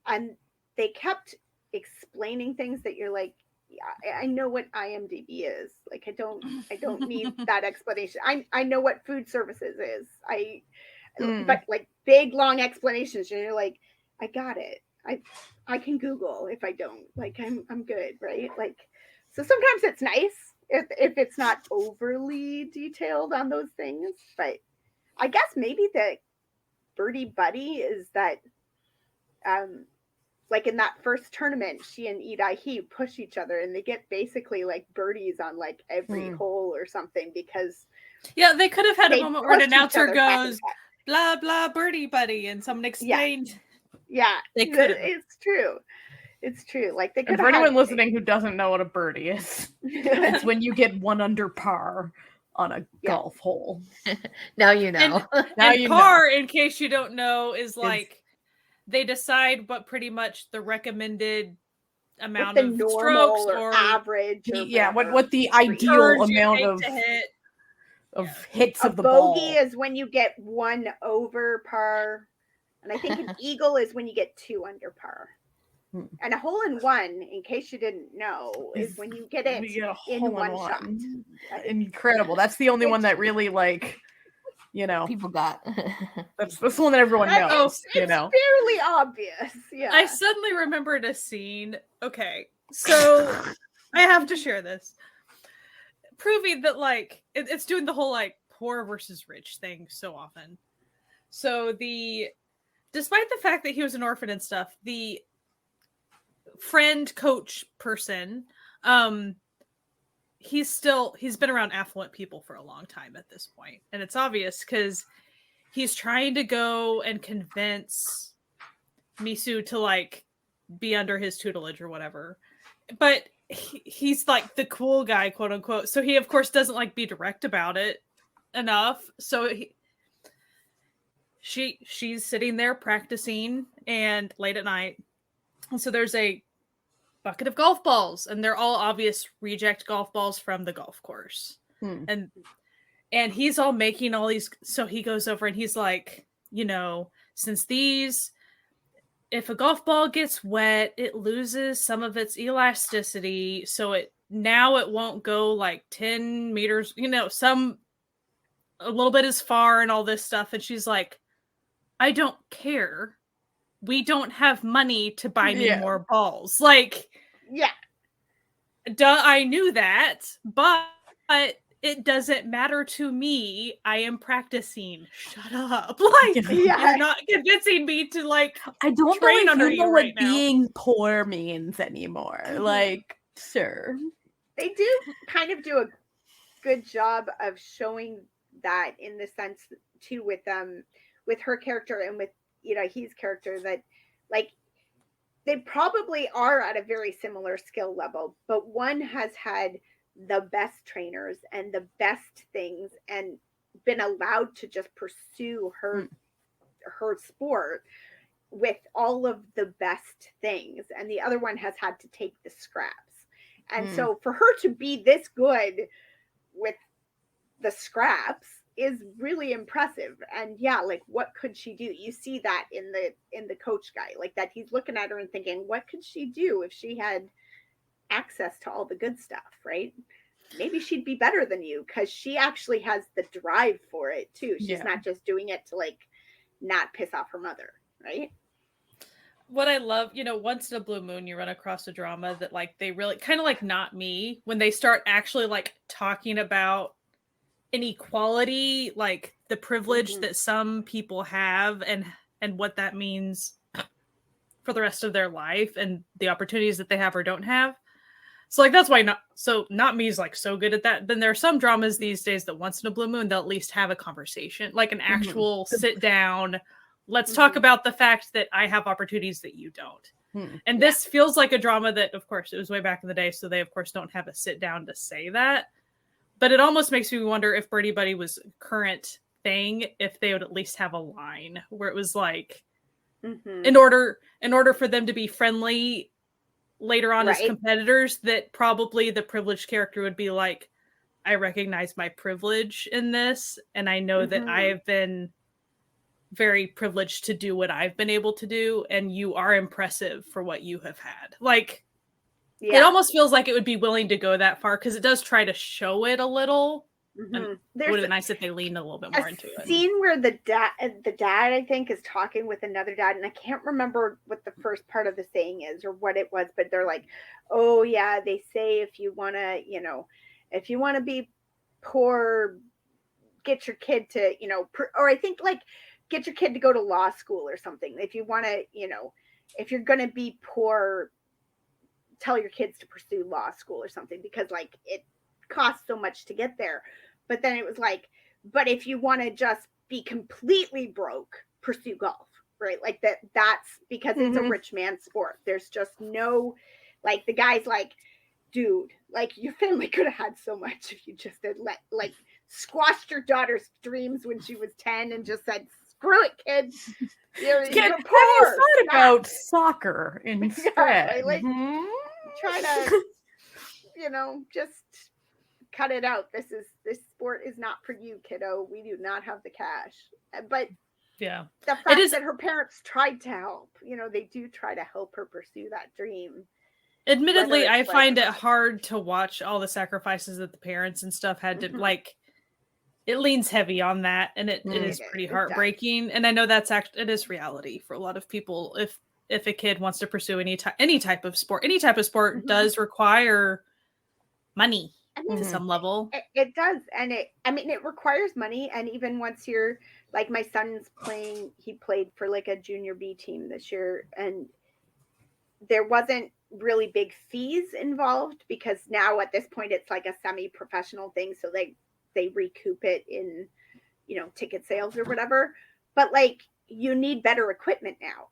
B: and they kept explaining things that you're like, yeah, I know what IMDb is. Like, I don't need that explanation. I know what food services is. But like big long explanations, and you're like, I got it. I can Google if I don't. Like, I'm good, right? Like, so sometimes it's nice if it's not overly detailed on those things. But I guess maybe the Birdie Buddy is that like in that first tournament, she and Lee Dae-hee push each other and they get basically like birdies on like every hole or something, because
D: they could have had a moment where an announcer goes, blah, blah, Birdie Buddy, and someone explained.
B: Yeah.
D: They could have.
B: It's true. It's true. Like, they could.
A: For anyone listening who doesn't know what a birdie is, it's when you get 1 under par on a golf hole.
C: Now you know.
D: And par, in case you don't know, is like they decide what pretty much the recommended amount of strokes or
B: average.
A: What the ideal amount of hits of the ball.
B: A bogey is when you get 1 over par, and I think an eagle is when you get 2 under par. And a hole in one, in case you didn't know, is when you get it in one shot.
A: Incredible. That's the only one that really, like, You know,
C: People got.
A: that's the one that everyone knows.
B: It's
A: You know,
B: fairly obvious. Yeah.
D: I suddenly remembered a scene. Okay, so I have to share this, proving that like it's doing the whole like poor versus rich thing so often. So despite the fact that he was an orphan and stuff, the friend coach person, he's been around affluent people for a long time at this point, and it's obvious because he's trying to go and convince Misu to like be under his tutelage or whatever, but he's like the cool guy, quote unquote, so he of course doesn't like be direct about it enough. So she's sitting there practicing and late at night, and so there's a bucket of golf balls, and they're all obvious reject golf balls from the golf course. And he's all making all these, so he goes over and he's like, you know, since if a golf ball gets wet, it loses some of its elasticity, so it won't go like 10 meters, you know, a little bit as far and all this stuff. And she's like, I don't care. We don't have money to buy me more balls. Like,
B: yeah.
D: Duh, I knew that, but it doesn't matter to me. I am practicing. Shut up. Like, you're not convincing me to like.
A: I don't
D: train
A: know
D: under
A: if you know
D: you
A: what
D: right now.
A: being poor means anymore. Like, sure.
B: They do kind of do a good job of showing that in the sense too with her character and with, you know, his character, that like they probably are at a very similar skill level, but one has had the best trainers and the best things and been allowed to just pursue her sport with all of the best things, and the other one has had to take the scraps. And so for her to be this good with the scraps is really impressive. And yeah, like what could she do? You see that in the coach guy, like that he's looking at her and thinking, what could she do if she had access to all the good stuff, right? Maybe she'd be better than you, because she actually has the drive for it too. She's not just doing it to like not piss off her mother, right?
D: What I love, you know, once in a blue moon, you run across a drama that like they really kind of like Not Me, when they start actually like talking about inequality, like the privilege that some people have and what that means for the rest of their life and the opportunities that they have or don't have. So like that's why Not Me is like so good at that. Then there are some dramas these days that once in a blue moon they'll at least have a conversation, like an actual sit down, let's talk about the fact that I have opportunities that you don't. And this feels like a drama that, of course, it was way back in the day, so they of course don't have a sit down to say that. But it almost makes me wonder if Birdie Buddy was a current thing, if they would at least have a line where it was like, in order for them to be friendly later on as competitors, that probably the privileged character would be like, I recognize my privilege in this, and I know that I have been very privileged to do what I've been able to do, and you are impressive for what you have had. Like, it almost feels like it would be willing to go that far, because it does try to show it a little. And it would have been nice if they leaned a little bit more into it.
B: Scene where the dad, I think, is talking with another dad, and I can't remember what the first part of the saying is or what it was, but they're like, "Oh yeah, they say if you want to be poor, get your kid to, or I think like get your kid to go to law school or something. If you want to, if you're going to be poor, tell your kids to pursue law school or something, because like it costs so much to get there." But then it was like, but if you want to just be completely broke, pursue golf, right? Like that's because it's a rich man's sport. There's just no, like, the guy's like, dude, like, your family could have had so much if you just had squashed your daughter's dreams when she was 10 and just said, screw it, kids. You're
A: Kid,
B: poor.
A: have you thought about soccer instead?
B: Yeah, like, try to, just cut it out. This sport is not for you, kiddo. We do not have the cash. But
D: yeah,
B: the fact that her parents tried to help, they do try to help her pursue that dream.
D: Admittedly, I find it hard to watch all the sacrifices that the parents and stuff had to it leans heavy on that, and it is
B: It
D: pretty
B: does.
D: heartbreaking. And I know that's it is reality for a lot of people. If a kid wants to pursue any type of sport,
B: Mhm.
D: does require money
B: I mean,
D: to some level.
B: it does, and it requires money. And even once you're like, my son's playing, he played for like a junior B team this year, and there wasn't really big fees involved because now at this point it's like a semi-professional thing, so they recoup it in, ticket sales or whatever. But like, you need better equipment now,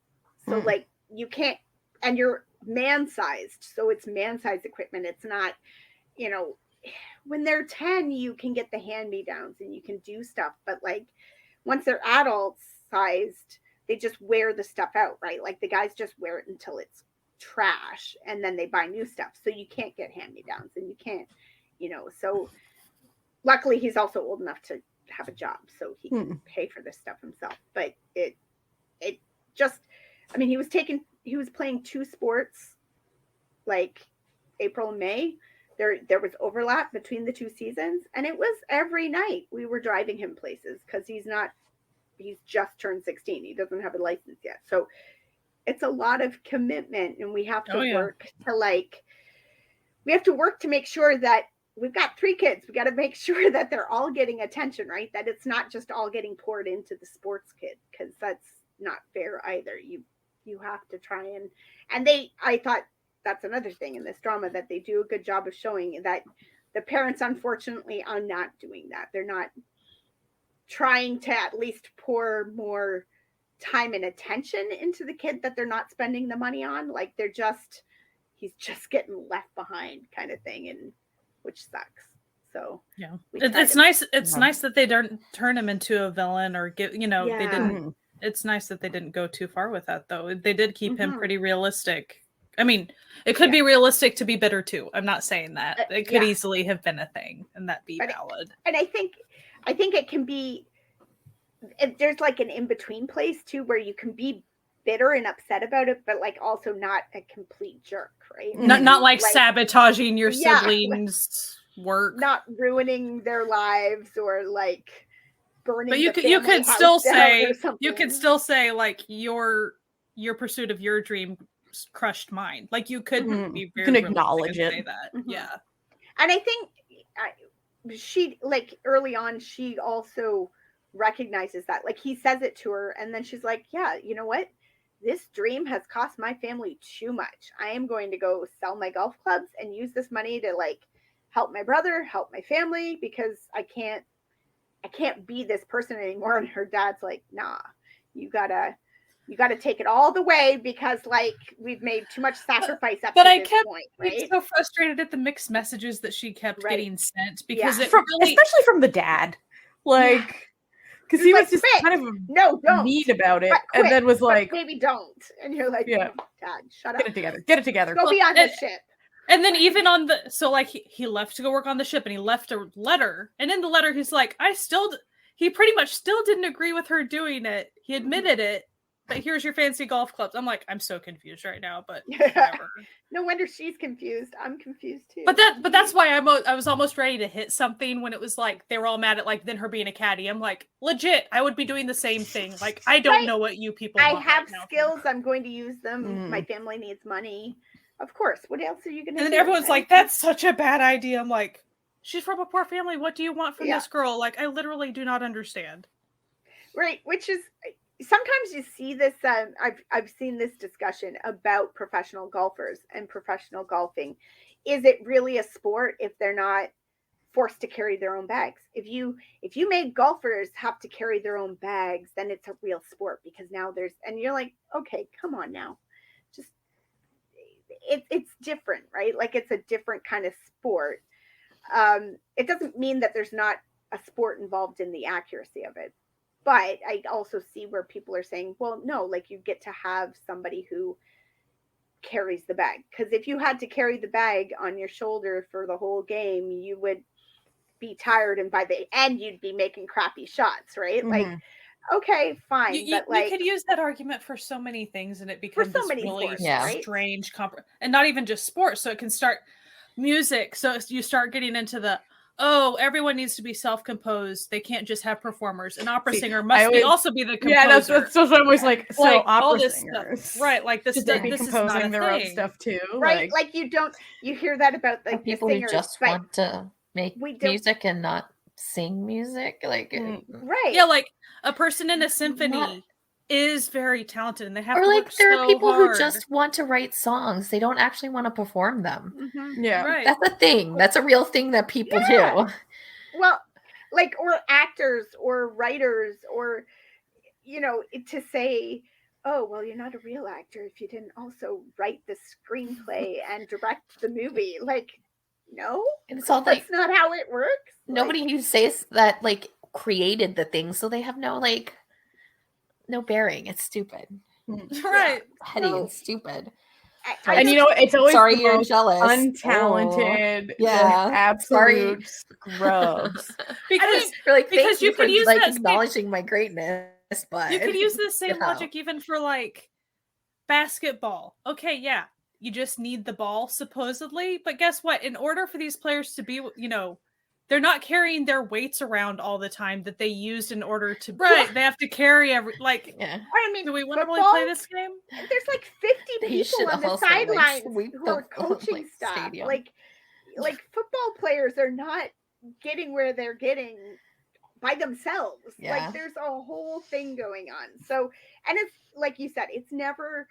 B: so like, you can't, and you're man-sized, so it's man-sized equipment. It's not, when they're 10 you can get the hand-me-downs and you can do stuff, but like, once they're adults sized, they just wear the stuff out, right? Like, the guys just wear it until it's trash and then they buy new stuff, so you can't get hand-me-downs, and you can't, so luckily he's also old enough to have a job, so he can pay for this stuff himself. But it just, I mean, he was playing 2 sports like April and May. There was overlap between the 2 seasons, and it was every night we were driving him places, because he's just turned 16. He doesn't have a license yet. So it's a lot of commitment, and we have to work to make sure that we've got 3 kids. We got to make sure that they're all getting attention, right? That it's not just all getting poured into the sports kid, because that's not fair either. You have to try and I thought that's another thing in this drama, that they do a good job of showing that the parents, unfortunately, are not doing that. They're not trying to at least pour more time and attention into the kid that they're not spending the money on. Like, he's just getting left behind kind of thing, and which sucks. So
D: yeah, it's nice. It's nice that they don't turn him into a villain or they didn't. It's nice that they didn't go too far with that, though. They did keep him pretty realistic. I mean, it could be realistic to be bitter too. I'm not saying that. It could easily have been a thing, and that be valid.
B: And I think it can be. There's like an in-between place too, where you can be bitter and upset about it, but like also not a complete jerk, right?
D: Not like sabotaging your siblings' work,
B: not ruining their lives, or like burning.
D: But you could still say like your pursuit of your dream crushed mine. Like, you could be very,
A: you can acknowledge it.
D: Say that. Yeah.
B: And I think she, like, early on, she also recognizes that. Like, he says it to her, and then she's like, yeah, you know what? This dream has cost my family too much. I am going to go sell my golf clubs and use this money to like help my brother, help my family, because I can't be this person anymore. And her dad's like, nah, you gotta take it all the way, because like, we've made too much sacrifice up to this point, right?
D: Being so frustrated at the mixed messages that she kept getting sent, because
A: especially from the dad, like, because he was just kind of mean about it, and then was like,
B: maybe don't. And you're like, Dad, shut up.
A: Get it together.
B: Go be on the ship.
D: And then even on he left to go work on the ship, and he left a letter. And in the letter, he's like, he pretty much still didn't agree with her doing it. He admitted it, but here's your fancy golf clubs. I'm like, I'm so confused right now, but whatever.
B: No wonder she's confused. I'm confused too.
D: But that's why I was almost ready to hit something when it was like, they were all mad at like then her being a caddy. I'm like, legit, I would be doing the same thing. Like, I don't know what you people
B: I have skills. I'm going to use them. My family needs money. Of course. What else are you going to do?
D: And then everyone's like, that's such a bad idea. I'm like, she's from a poor family. What do you want from this girl? Like, I literally do not understand.
B: Right. Which is, sometimes you see this. I've seen this discussion about professional golfers and professional golfing. Is it really a sport if they're not forced to carry their own bags? If you made golfers have to carry their own bags, then it's a real sport, because now and you're like, okay, come on now. Just, it's different, right? Like, it's a different kind of sport. It doesn't mean that there's not a sport involved in the accuracy of it. But I also see where people are saying, well, no, like, you get to have somebody who carries the bag. Because if you had to carry the bag on your shoulder for the whole game, you would be tired, and by the end, you'd be making crappy shots, right? Like, okay, fine.
D: You could use that argument for so many things, and it becomes this really strange and not even just sports. So it can start music. So you start getting into the oh, everyone needs to be self-composed. They can't just have performers. An opera
A: See,
D: singer
A: I
D: must
A: always-
D: also be the composer.
A: Yeah, that's what I'm always like. So
D: Like,
A: opera
D: all this
A: singers,
D: stuff. Right? Like this.
A: Should they be
D: This is not
A: composing
D: a
A: their own
D: thing.
A: stuff too?
B: Right? Like you hear that about
C: Or
B: like the
C: people who
B: singers,
C: just
B: but
C: want to make
B: we don't-
C: music and not sing music. Like,
B: right?
D: Yeah, like a person in a
C: Not-
D: symphony is very talented, and they have
C: or
D: to
C: like
D: work
C: there
D: so
C: are people
D: hard.
C: who just want to write songs. They don't actually want to perform them.
B: Mhm.
A: yeah,
D: right.
C: That's a thing. That's a real thing that people
B: Yeah.
C: do.
B: Well, like, or actors or writers, or to say, oh, well, you're not a real actor if you didn't also write the screenplay and direct the movie. Like, no,
C: And it's all like
B: that's not how it works.
C: nobody who says that like created the thing, so they have no bearing. It's stupid,
D: Right.
C: petty
B: So-
C: and stupid.
B: I
A: and
B: just-
A: it's always
C: Sorry,
A: the
C: you're
A: most
C: jealous.
A: untalented,
C: Yeah.
A: absolute scrubs.
D: Because
C: You're like,
D: because
C: thank
D: you
C: you for
D: could use
C: like
D: that same-
C: acknowledging my greatness, but
D: you could use the same
C: you know.
D: logic even for like basketball. Okay, yeah, you just need the ball supposedly, but guess what? In order for these players to be, they're not carrying their weights around all the time that they used in order to. Right, they have to carry
C: Yeah.
B: I mean,
D: Do we want to really
B: football,
D: play this game?
B: there's like 50
C: They
B: people
C: should
B: on the
C: also, like,
B: sidelines
C: sweep
B: who are
C: the,
B: coaching
C: like,
B: staff.
C: stadium.
B: Like football players are not getting where they're getting by themselves.
C: Yeah.
B: Like there's a whole thing going on. So, and it's like you said, it's never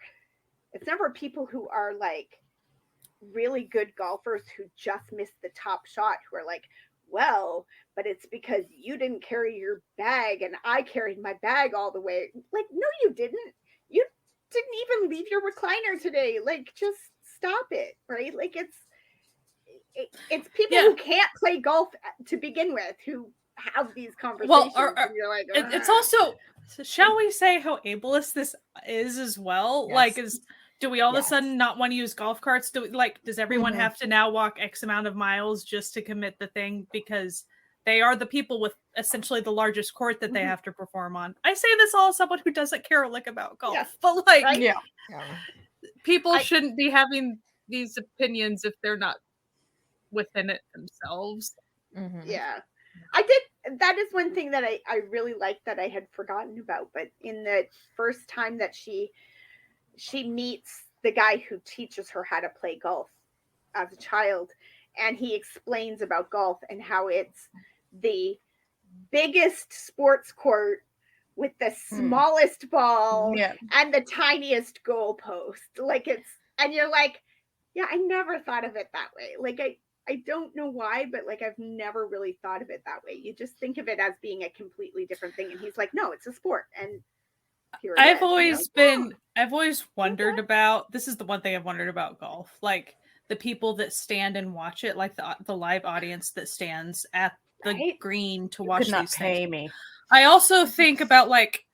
B: people who are like really good golfers who just missed the top shot who are like, well, but it's because you didn't carry your bag and I carried my bag all the way. Like, no, you didn't. You didn't even leave your recliner today. Like, just stop it, right? Like, it's people who can't play golf to begin with who have these conversations. And you're like,
D: it's also, shall we say how ableist this is as well?
C: Yes.
D: Like, do we all of a
C: Yes.
D: sudden not want to use golf carts? Does everyone have to now walk X amount of miles just to commit the thing because they are the people with essentially the largest court that they have to perform on? I say this all as someone who doesn't care a lick about golf, but like,
B: right?
A: Yeah,
D: people shouldn't be having these opinions if they're not within it themselves.
C: Mhm.
B: Yeah. I did. That is one thing that I really liked that I had forgotten about. But in the first time that she meets the guy who teaches her how to play golf as a child, and he explains about golf and how it's the biggest sports court with the smallest ball
A: yeah.
B: and the tiniest goal post. And you're like, yeah, I never thought of it that way. Like, I don't know why, but like, I've never really thought of it that way. You just think of it as being a completely different thing. And he's like, no, it's a sport. And here it
D: I've
B: is.
D: always
B: You're like,
D: I've always wondered about, this is the one thing I've wondered about golf, like the people that stand and watch it, like the live audience that stands at the
B: Right?
D: green to
A: You
D: watch
A: could not
D: these
A: pay
D: things.
A: me.
D: I also think about like,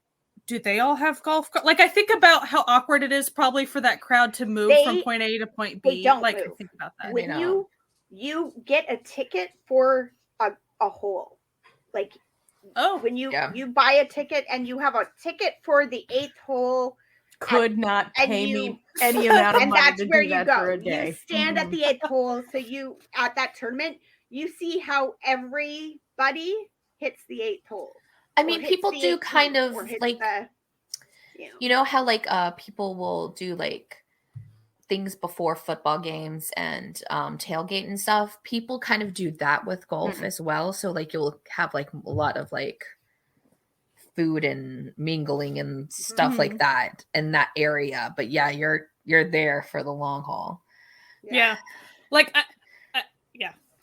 D: do they all have golf carts? Like, I think about how awkward it is probably for that crowd to move from point A to point B.
B: don't
D: Like, I
B: move.
D: think about that.
B: when
C: know.
B: you get a ticket for a hole, like when you buy a ticket and you have a ticket for the 8th hole,
A: Could not
B: and
A: pay
B: you-
A: me any amount of
B: and
A: money
B: that's
A: to
B: where
A: do
B: you
A: that
B: go.
A: for a day.
B: You stand at the 8th hole. So you, at that tournament, you see how everybody hits the 8th hole.
C: I
B: or
C: mean,
B: hits
C: people
B: the
C: do
B: 18th,
C: kind of
B: or hits
C: like,
B: the,
C: you know how like people will do like things before football games and tailgate and stuff. People kind of do that with golf as well. So like you'll have like a lot of like food and mingling and stuff like that in that area. But yeah, you're there for the long haul.
D: Yeah. Like,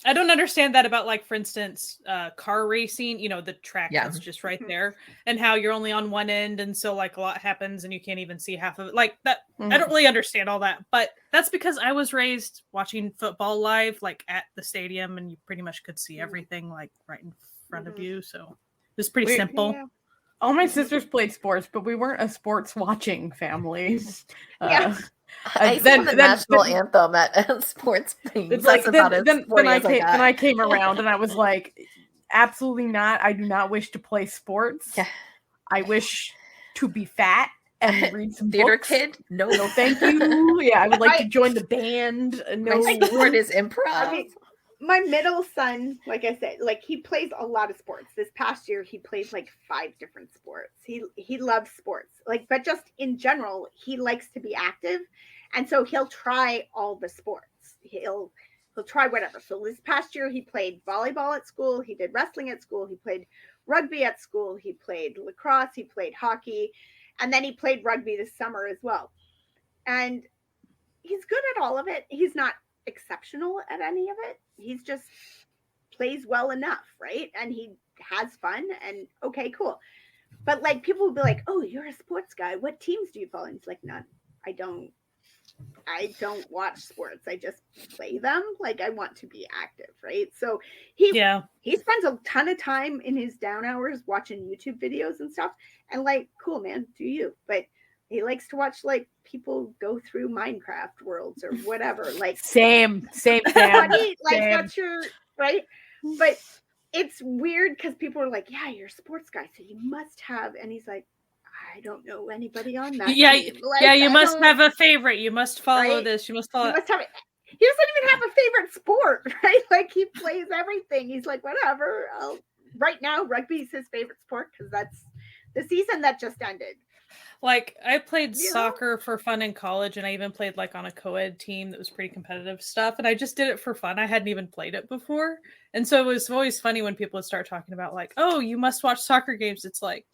D: I don't understand that about, like, for instance, car racing, the track that's just right there, and how you're only on one end, and so like a lot happens and you can't even see half of it. Like that, I don't really understand all that, but that's because I was raised watching football live, like at the stadium, and you pretty much could see everything like right in front of you. So it was pretty simple.
B: Yeah.
A: All my sisters played sports, but we weren't a sports watching family.
B: Yeah.
C: I sing the national anthem at sports things.
A: It's like
C: That's
A: then
C: about
A: I came around and I was like, absolutely not. I do not wish to play sports.
C: Yeah.
A: I wish to be fat and read some
C: theater
A: books.
C: kid. No,
A: Thank you. Yeah, I would like to join the band. No,
C: my sport is improv.
B: my middle son, like I said, like he plays a lot of sports. This past year, he played like 5 different sports. He loves sports, like, but just in general, he likes to be active, and so he'll try all the sports. He'll try whatever. So this past year, he played volleyball at school. He did wrestling at school. He played rugby at school. He played lacrosse. He played hockey, and then he played rugby this summer as well. And he's good at all of it. He's not exceptional at any of it. He's just plays well enough, right? And he has fun, and okay, cool. But like people will be like, "Oh, you're a sports guy. What teams do you follow?" And it's like, none. I don't watch sports. I just play them. Like I want to be active, right? So he spends a ton of time in his down hours watching YouTube videos and stuff. And like, cool, man, do you? But he likes to watch like people go through Minecraft worlds or whatever. Like
A: same.
B: Buddy, like that's your right. But it's weird because people are like, "Yeah, you're a sports guy, so you must have." And he's like, "I don't know anybody on that."
D: Yeah,
B: team. Like,
D: yeah. You must have a favorite. You must follow
B: right?
D: this. You must follow.
B: He must have it. He doesn't even have a favorite sport, right? Like he plays everything. He's like, whatever. Right now, rugby is his favorite sport because that's the season that just ended.
D: Like I played soccer for fun in college, and I even played like on a co-ed team that was pretty competitive stuff. And I just did it for fun. I hadn't even played it before, and so it was always funny when people would start talking about like, "Oh, you must watch soccer games." It's like,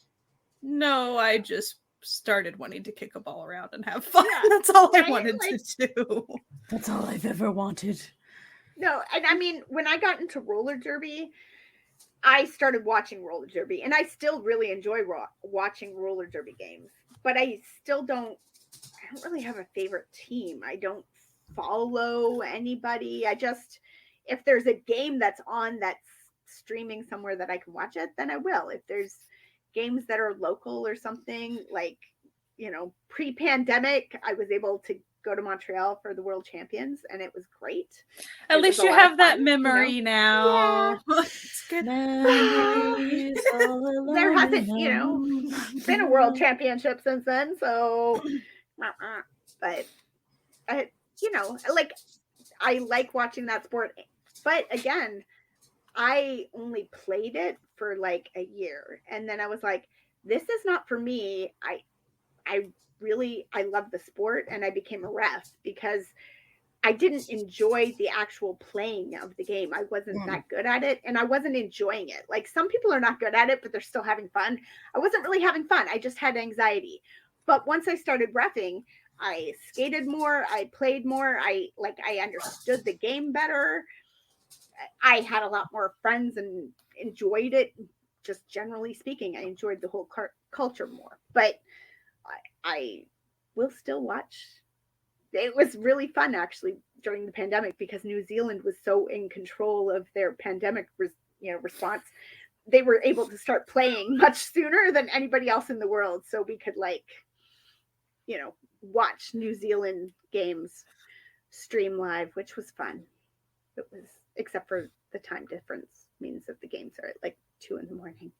D: no, I just started wanting to kick a ball around and have fun. Yeah, that's all I wanted to do.
A: That's all I've ever wanted.
B: No, and I mean, when I got into roller derby, I started watching roller derby, and I still really enjoy watching roller derby games. But I don't really have a favorite team. I don't follow anybody. If there's a game that's on that's streaming somewhere that I can watch it, then I will. If there's games that are local or something, like, pre-pandemic, I was able to go to Montreal for the World Champions, and it was great.
D: At least you have that memory now.
B: Yeah. There hasn't, been a World Championship since then, so but like I like watching that sport, but again, I only played it for like a year, and then I was like, this is not for me. I love the sport, and I became a ref because I didn't enjoy the actual playing of the game. I wasn't that good at it, and I wasn't enjoying it. Like some people are not good at it, but they're still having fun. I wasn't really having fun. I just had anxiety. But once I started reffing, I skated more, I played more, I understood the game better. I had a lot more friends and enjoyed it. Just generally speaking, I enjoyed the whole culture more. But I will still watch. It was really fun actually during the pandemic because New Zealand was so in control of their pandemic response. They were able to start playing much sooner than anybody else in the world, so we could watch New Zealand games stream live, which was fun. It was, except for the time difference means that the games are at like 2 a.m.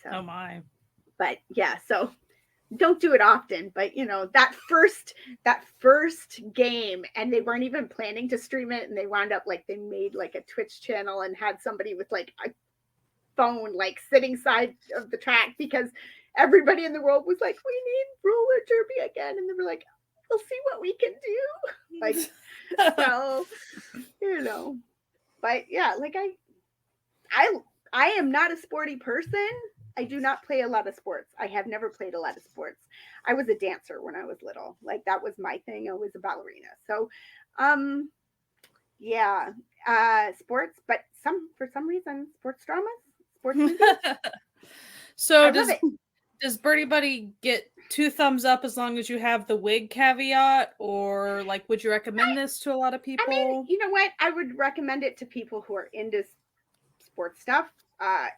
B: So,
D: oh my!
B: But yeah, so don't do it often. But that first game, and they weren't even planning to stream it, and they wound up like they made like a Twitch channel and had somebody with like a phone like sitting side of the track because everybody in the world was like, we need roller derby again, and they were like, we'll see what we can do. Like, so but yeah, like I am not a sporty person. I do not play a lot of sports. I have never played a lot of sports. I was a dancer when I was little. Like that was my thing. I was a ballerina. So, sports, but for some reason, sports dramas, sports movies.
D: So does Birdie Buddy get 2 thumbs up as long as you have the wig caveat, or like would you recommend this to a lot of people?
B: I mean, you know what? I would recommend it to people who are into sports stuff.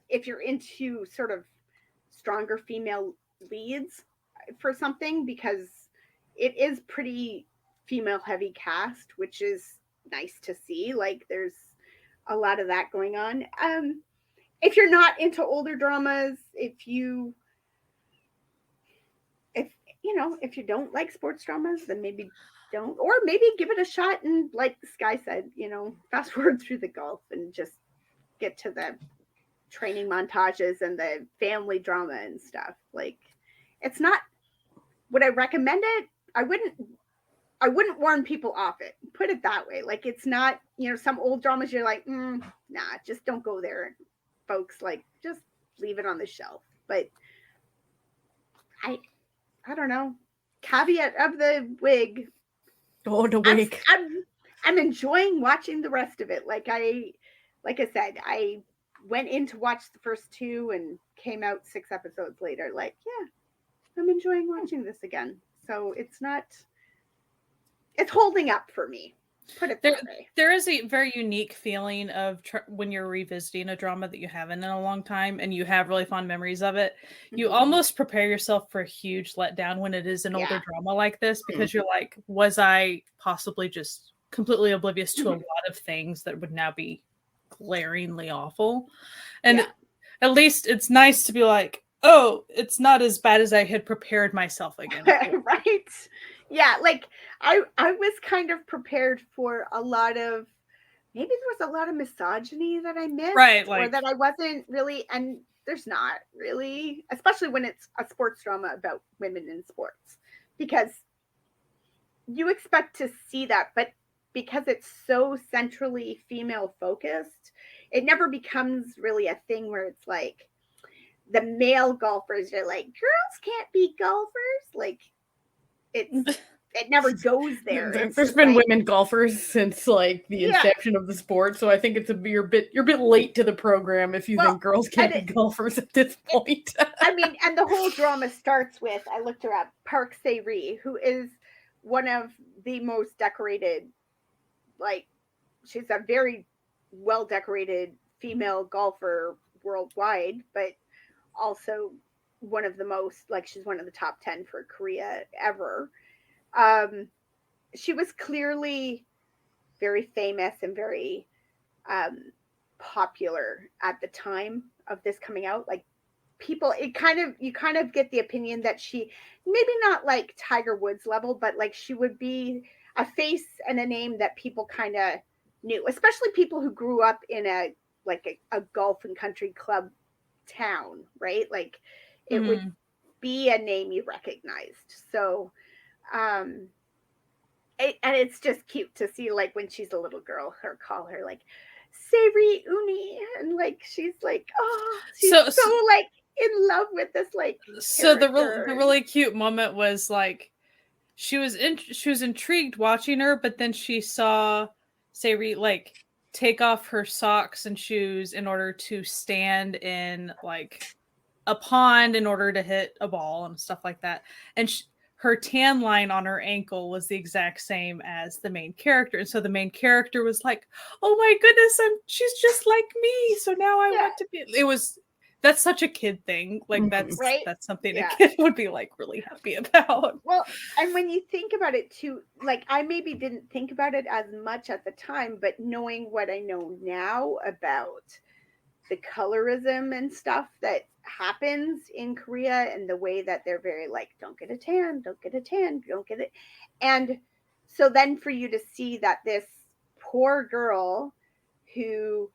B: If you're into sort of stronger female leads for something, because it is pretty female heavy cast, which is nice to see. Like there's a lot of that going on. If you're not into older dramas, if you don't like sports dramas, then maybe don't, or maybe give it a shot and, like Sky said, fast forward through the golf and just get to the training montages and the family drama and stuff. Like, it's not, would I recommend it? I wouldn't warn people off it. Put it that way. Like, it's not, some old dramas you're like, nah, just don't go there, folks. Like, just leave it on the shelf. But I don't know. Caveat of the wig.
A: Oh, the wig.
B: I'm enjoying watching the rest of it. Like I said, I went in to watch the first 2 and came out 6 episodes later. Like, yeah, I'm enjoying watching this again. So it's holding up for me. Put it that way.
D: There is a very unique feeling of when you're revisiting a drama that you haven't in a long time and you have really fond memories of it. You almost prepare yourself for a huge letdown when it is an older drama like this, because you're like, was I possibly just completely oblivious to a lot of things that would now be glaringly awful? And at least it's nice to be like, oh, it's not as bad as I had prepared myself again.
B: Right. Yeah, like I was kind of prepared for a lot of, maybe there was a lot of misogyny that I missed,
D: right?
B: Or that I wasn't really, and there's not really, especially when it's a sports drama about women in sports, because you expect to see that, but because it's so centrally female focused, it never becomes really a thing where it's like the male golfers are like, girls can't be golfers. Like, it never goes there.
A: There's been women golfers since like the inception of the sport, so I think you're a bit late to the program if you think girls can't be golfers at this point.
B: I mean, and the whole drama starts with, I looked her up, Park Se-ri, who is one of the most decorated, like, she's a very well decorated female golfer worldwide, but also one of the most, like, she's one of the top 10 for Korea ever. She was clearly very famous and very popular at the time of this coming out. Like, people, you kind of get the opinion that she, maybe not like Tiger Woods level, but like she would be a face and a name that people kind of knew, especially people who grew up in a golf and country club town, right? Like, it would be a name you recognized. So, and it's just cute to see, like, when she's a little girl, call her like Savory Uni, and like she's like, oh, she's so like in love with this, like.
D: So the really cute moment was like, she was intrigued watching her, but then she saw Savory like take off her socks and shoes in order to stand in like a pond in order to hit a ball and stuff like that, and her tan line on her ankle was the exact same as the main character. And so the main character was like, oh my goodness, she's just like me. So now I want to be, that's such a kid thing. Like, that's something a kid would be like really happy about.
B: Well, and when you think about it too, like, I maybe didn't think about it as much at the time, but knowing what I know now about the colorism and stuff that happens in Korea, and the way that they're very like, don't get a tan, don't get it. And so then for you to see that this poor girl who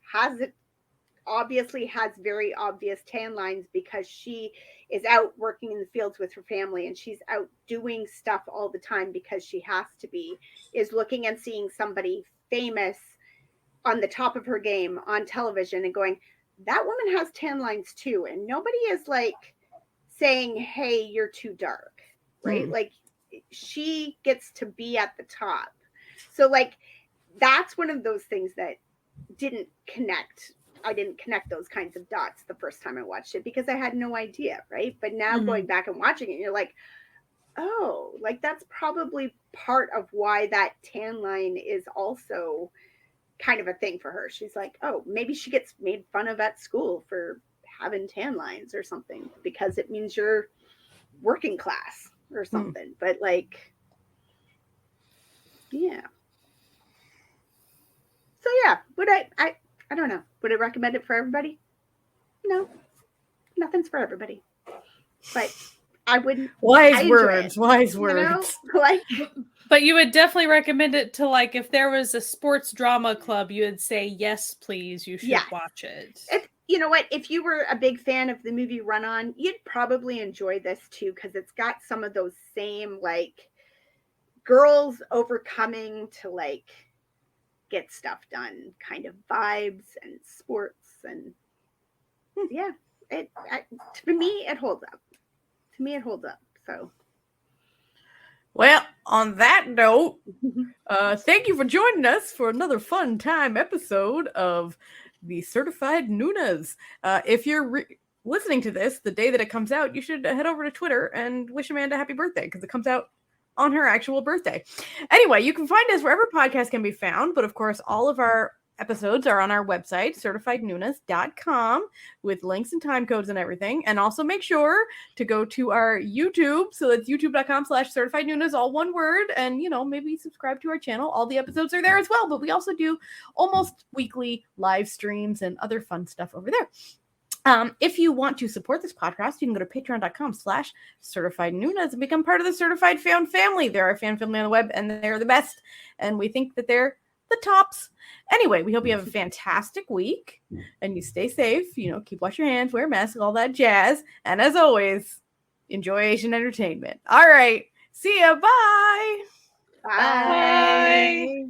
B: obviously has very obvious tan lines because she is out working in the fields with her family and she's out doing stuff all the time because she has to be, is looking and seeing somebody famous on the top of her game on television and going, that woman has tan lines too. And nobody is like saying, hey, you're too dark, right? Like, she gets to be at the top. So like, that's one of those things that didn't connect. I didn't connect those kinds of dots the first time I watched it because I had no idea, right? But now going back and watching it, you're like, oh, like, that's probably part of why that tan line is also kind of a thing for her. She's like, oh, maybe she gets made fun of at school for having tan lines or something because it means you're working class or something. But like, yeah. So yeah, would I don't know. Would I recommend it for everybody? No, nothing's for everybody. But I wouldn't.
A: Wise
B: I enjoy
A: words.
B: it,
A: Wise
B: you know?
A: words.
B: Like,
D: But you would definitely recommend it to, like, if there was a sports drama club, you would say, yes, please, you should
B: Yes.
D: watch it.
B: you know what? If you were a big fan of the movie Run On, you'd probably enjoy this too, because it's got some of those same, like, girls overcoming to, like, get stuff done kind of vibes and sports. And yeah, to me, it holds up. To me, it holds up. So.
A: Well, on that note, thank you for joining us for another fun time episode of the Certified Noonas. If you're listening to this the day that it comes out, you should head over to Twitter and wish Amanda happy birthday, because it comes out on her actual birthday. Anyway, you can find us wherever podcasts can be found, but of course, all of our episodes are on our website, certifiednoonas.com, with links and time codes and everything. And also make sure to go to our YouTube. So it's youtube.com/certifiednoonas, all one word. And, you know, maybe subscribe to our channel. All the episodes are there as well. But we also do almost weekly live streams and other fun stuff over there. If you want to support this podcast, you can go to patreon.com/certifiednoonas and become part of the Certified Fan Family. They're our fan family on the web, and they're the best. And we think that they're the tops. Anyway, we hope you have a fantastic week and you stay safe. You know, keep washing your hands, wear a mask, all that jazz. And as always, enjoy Asian entertainment. All right. See ya. Bye.
B: Bye.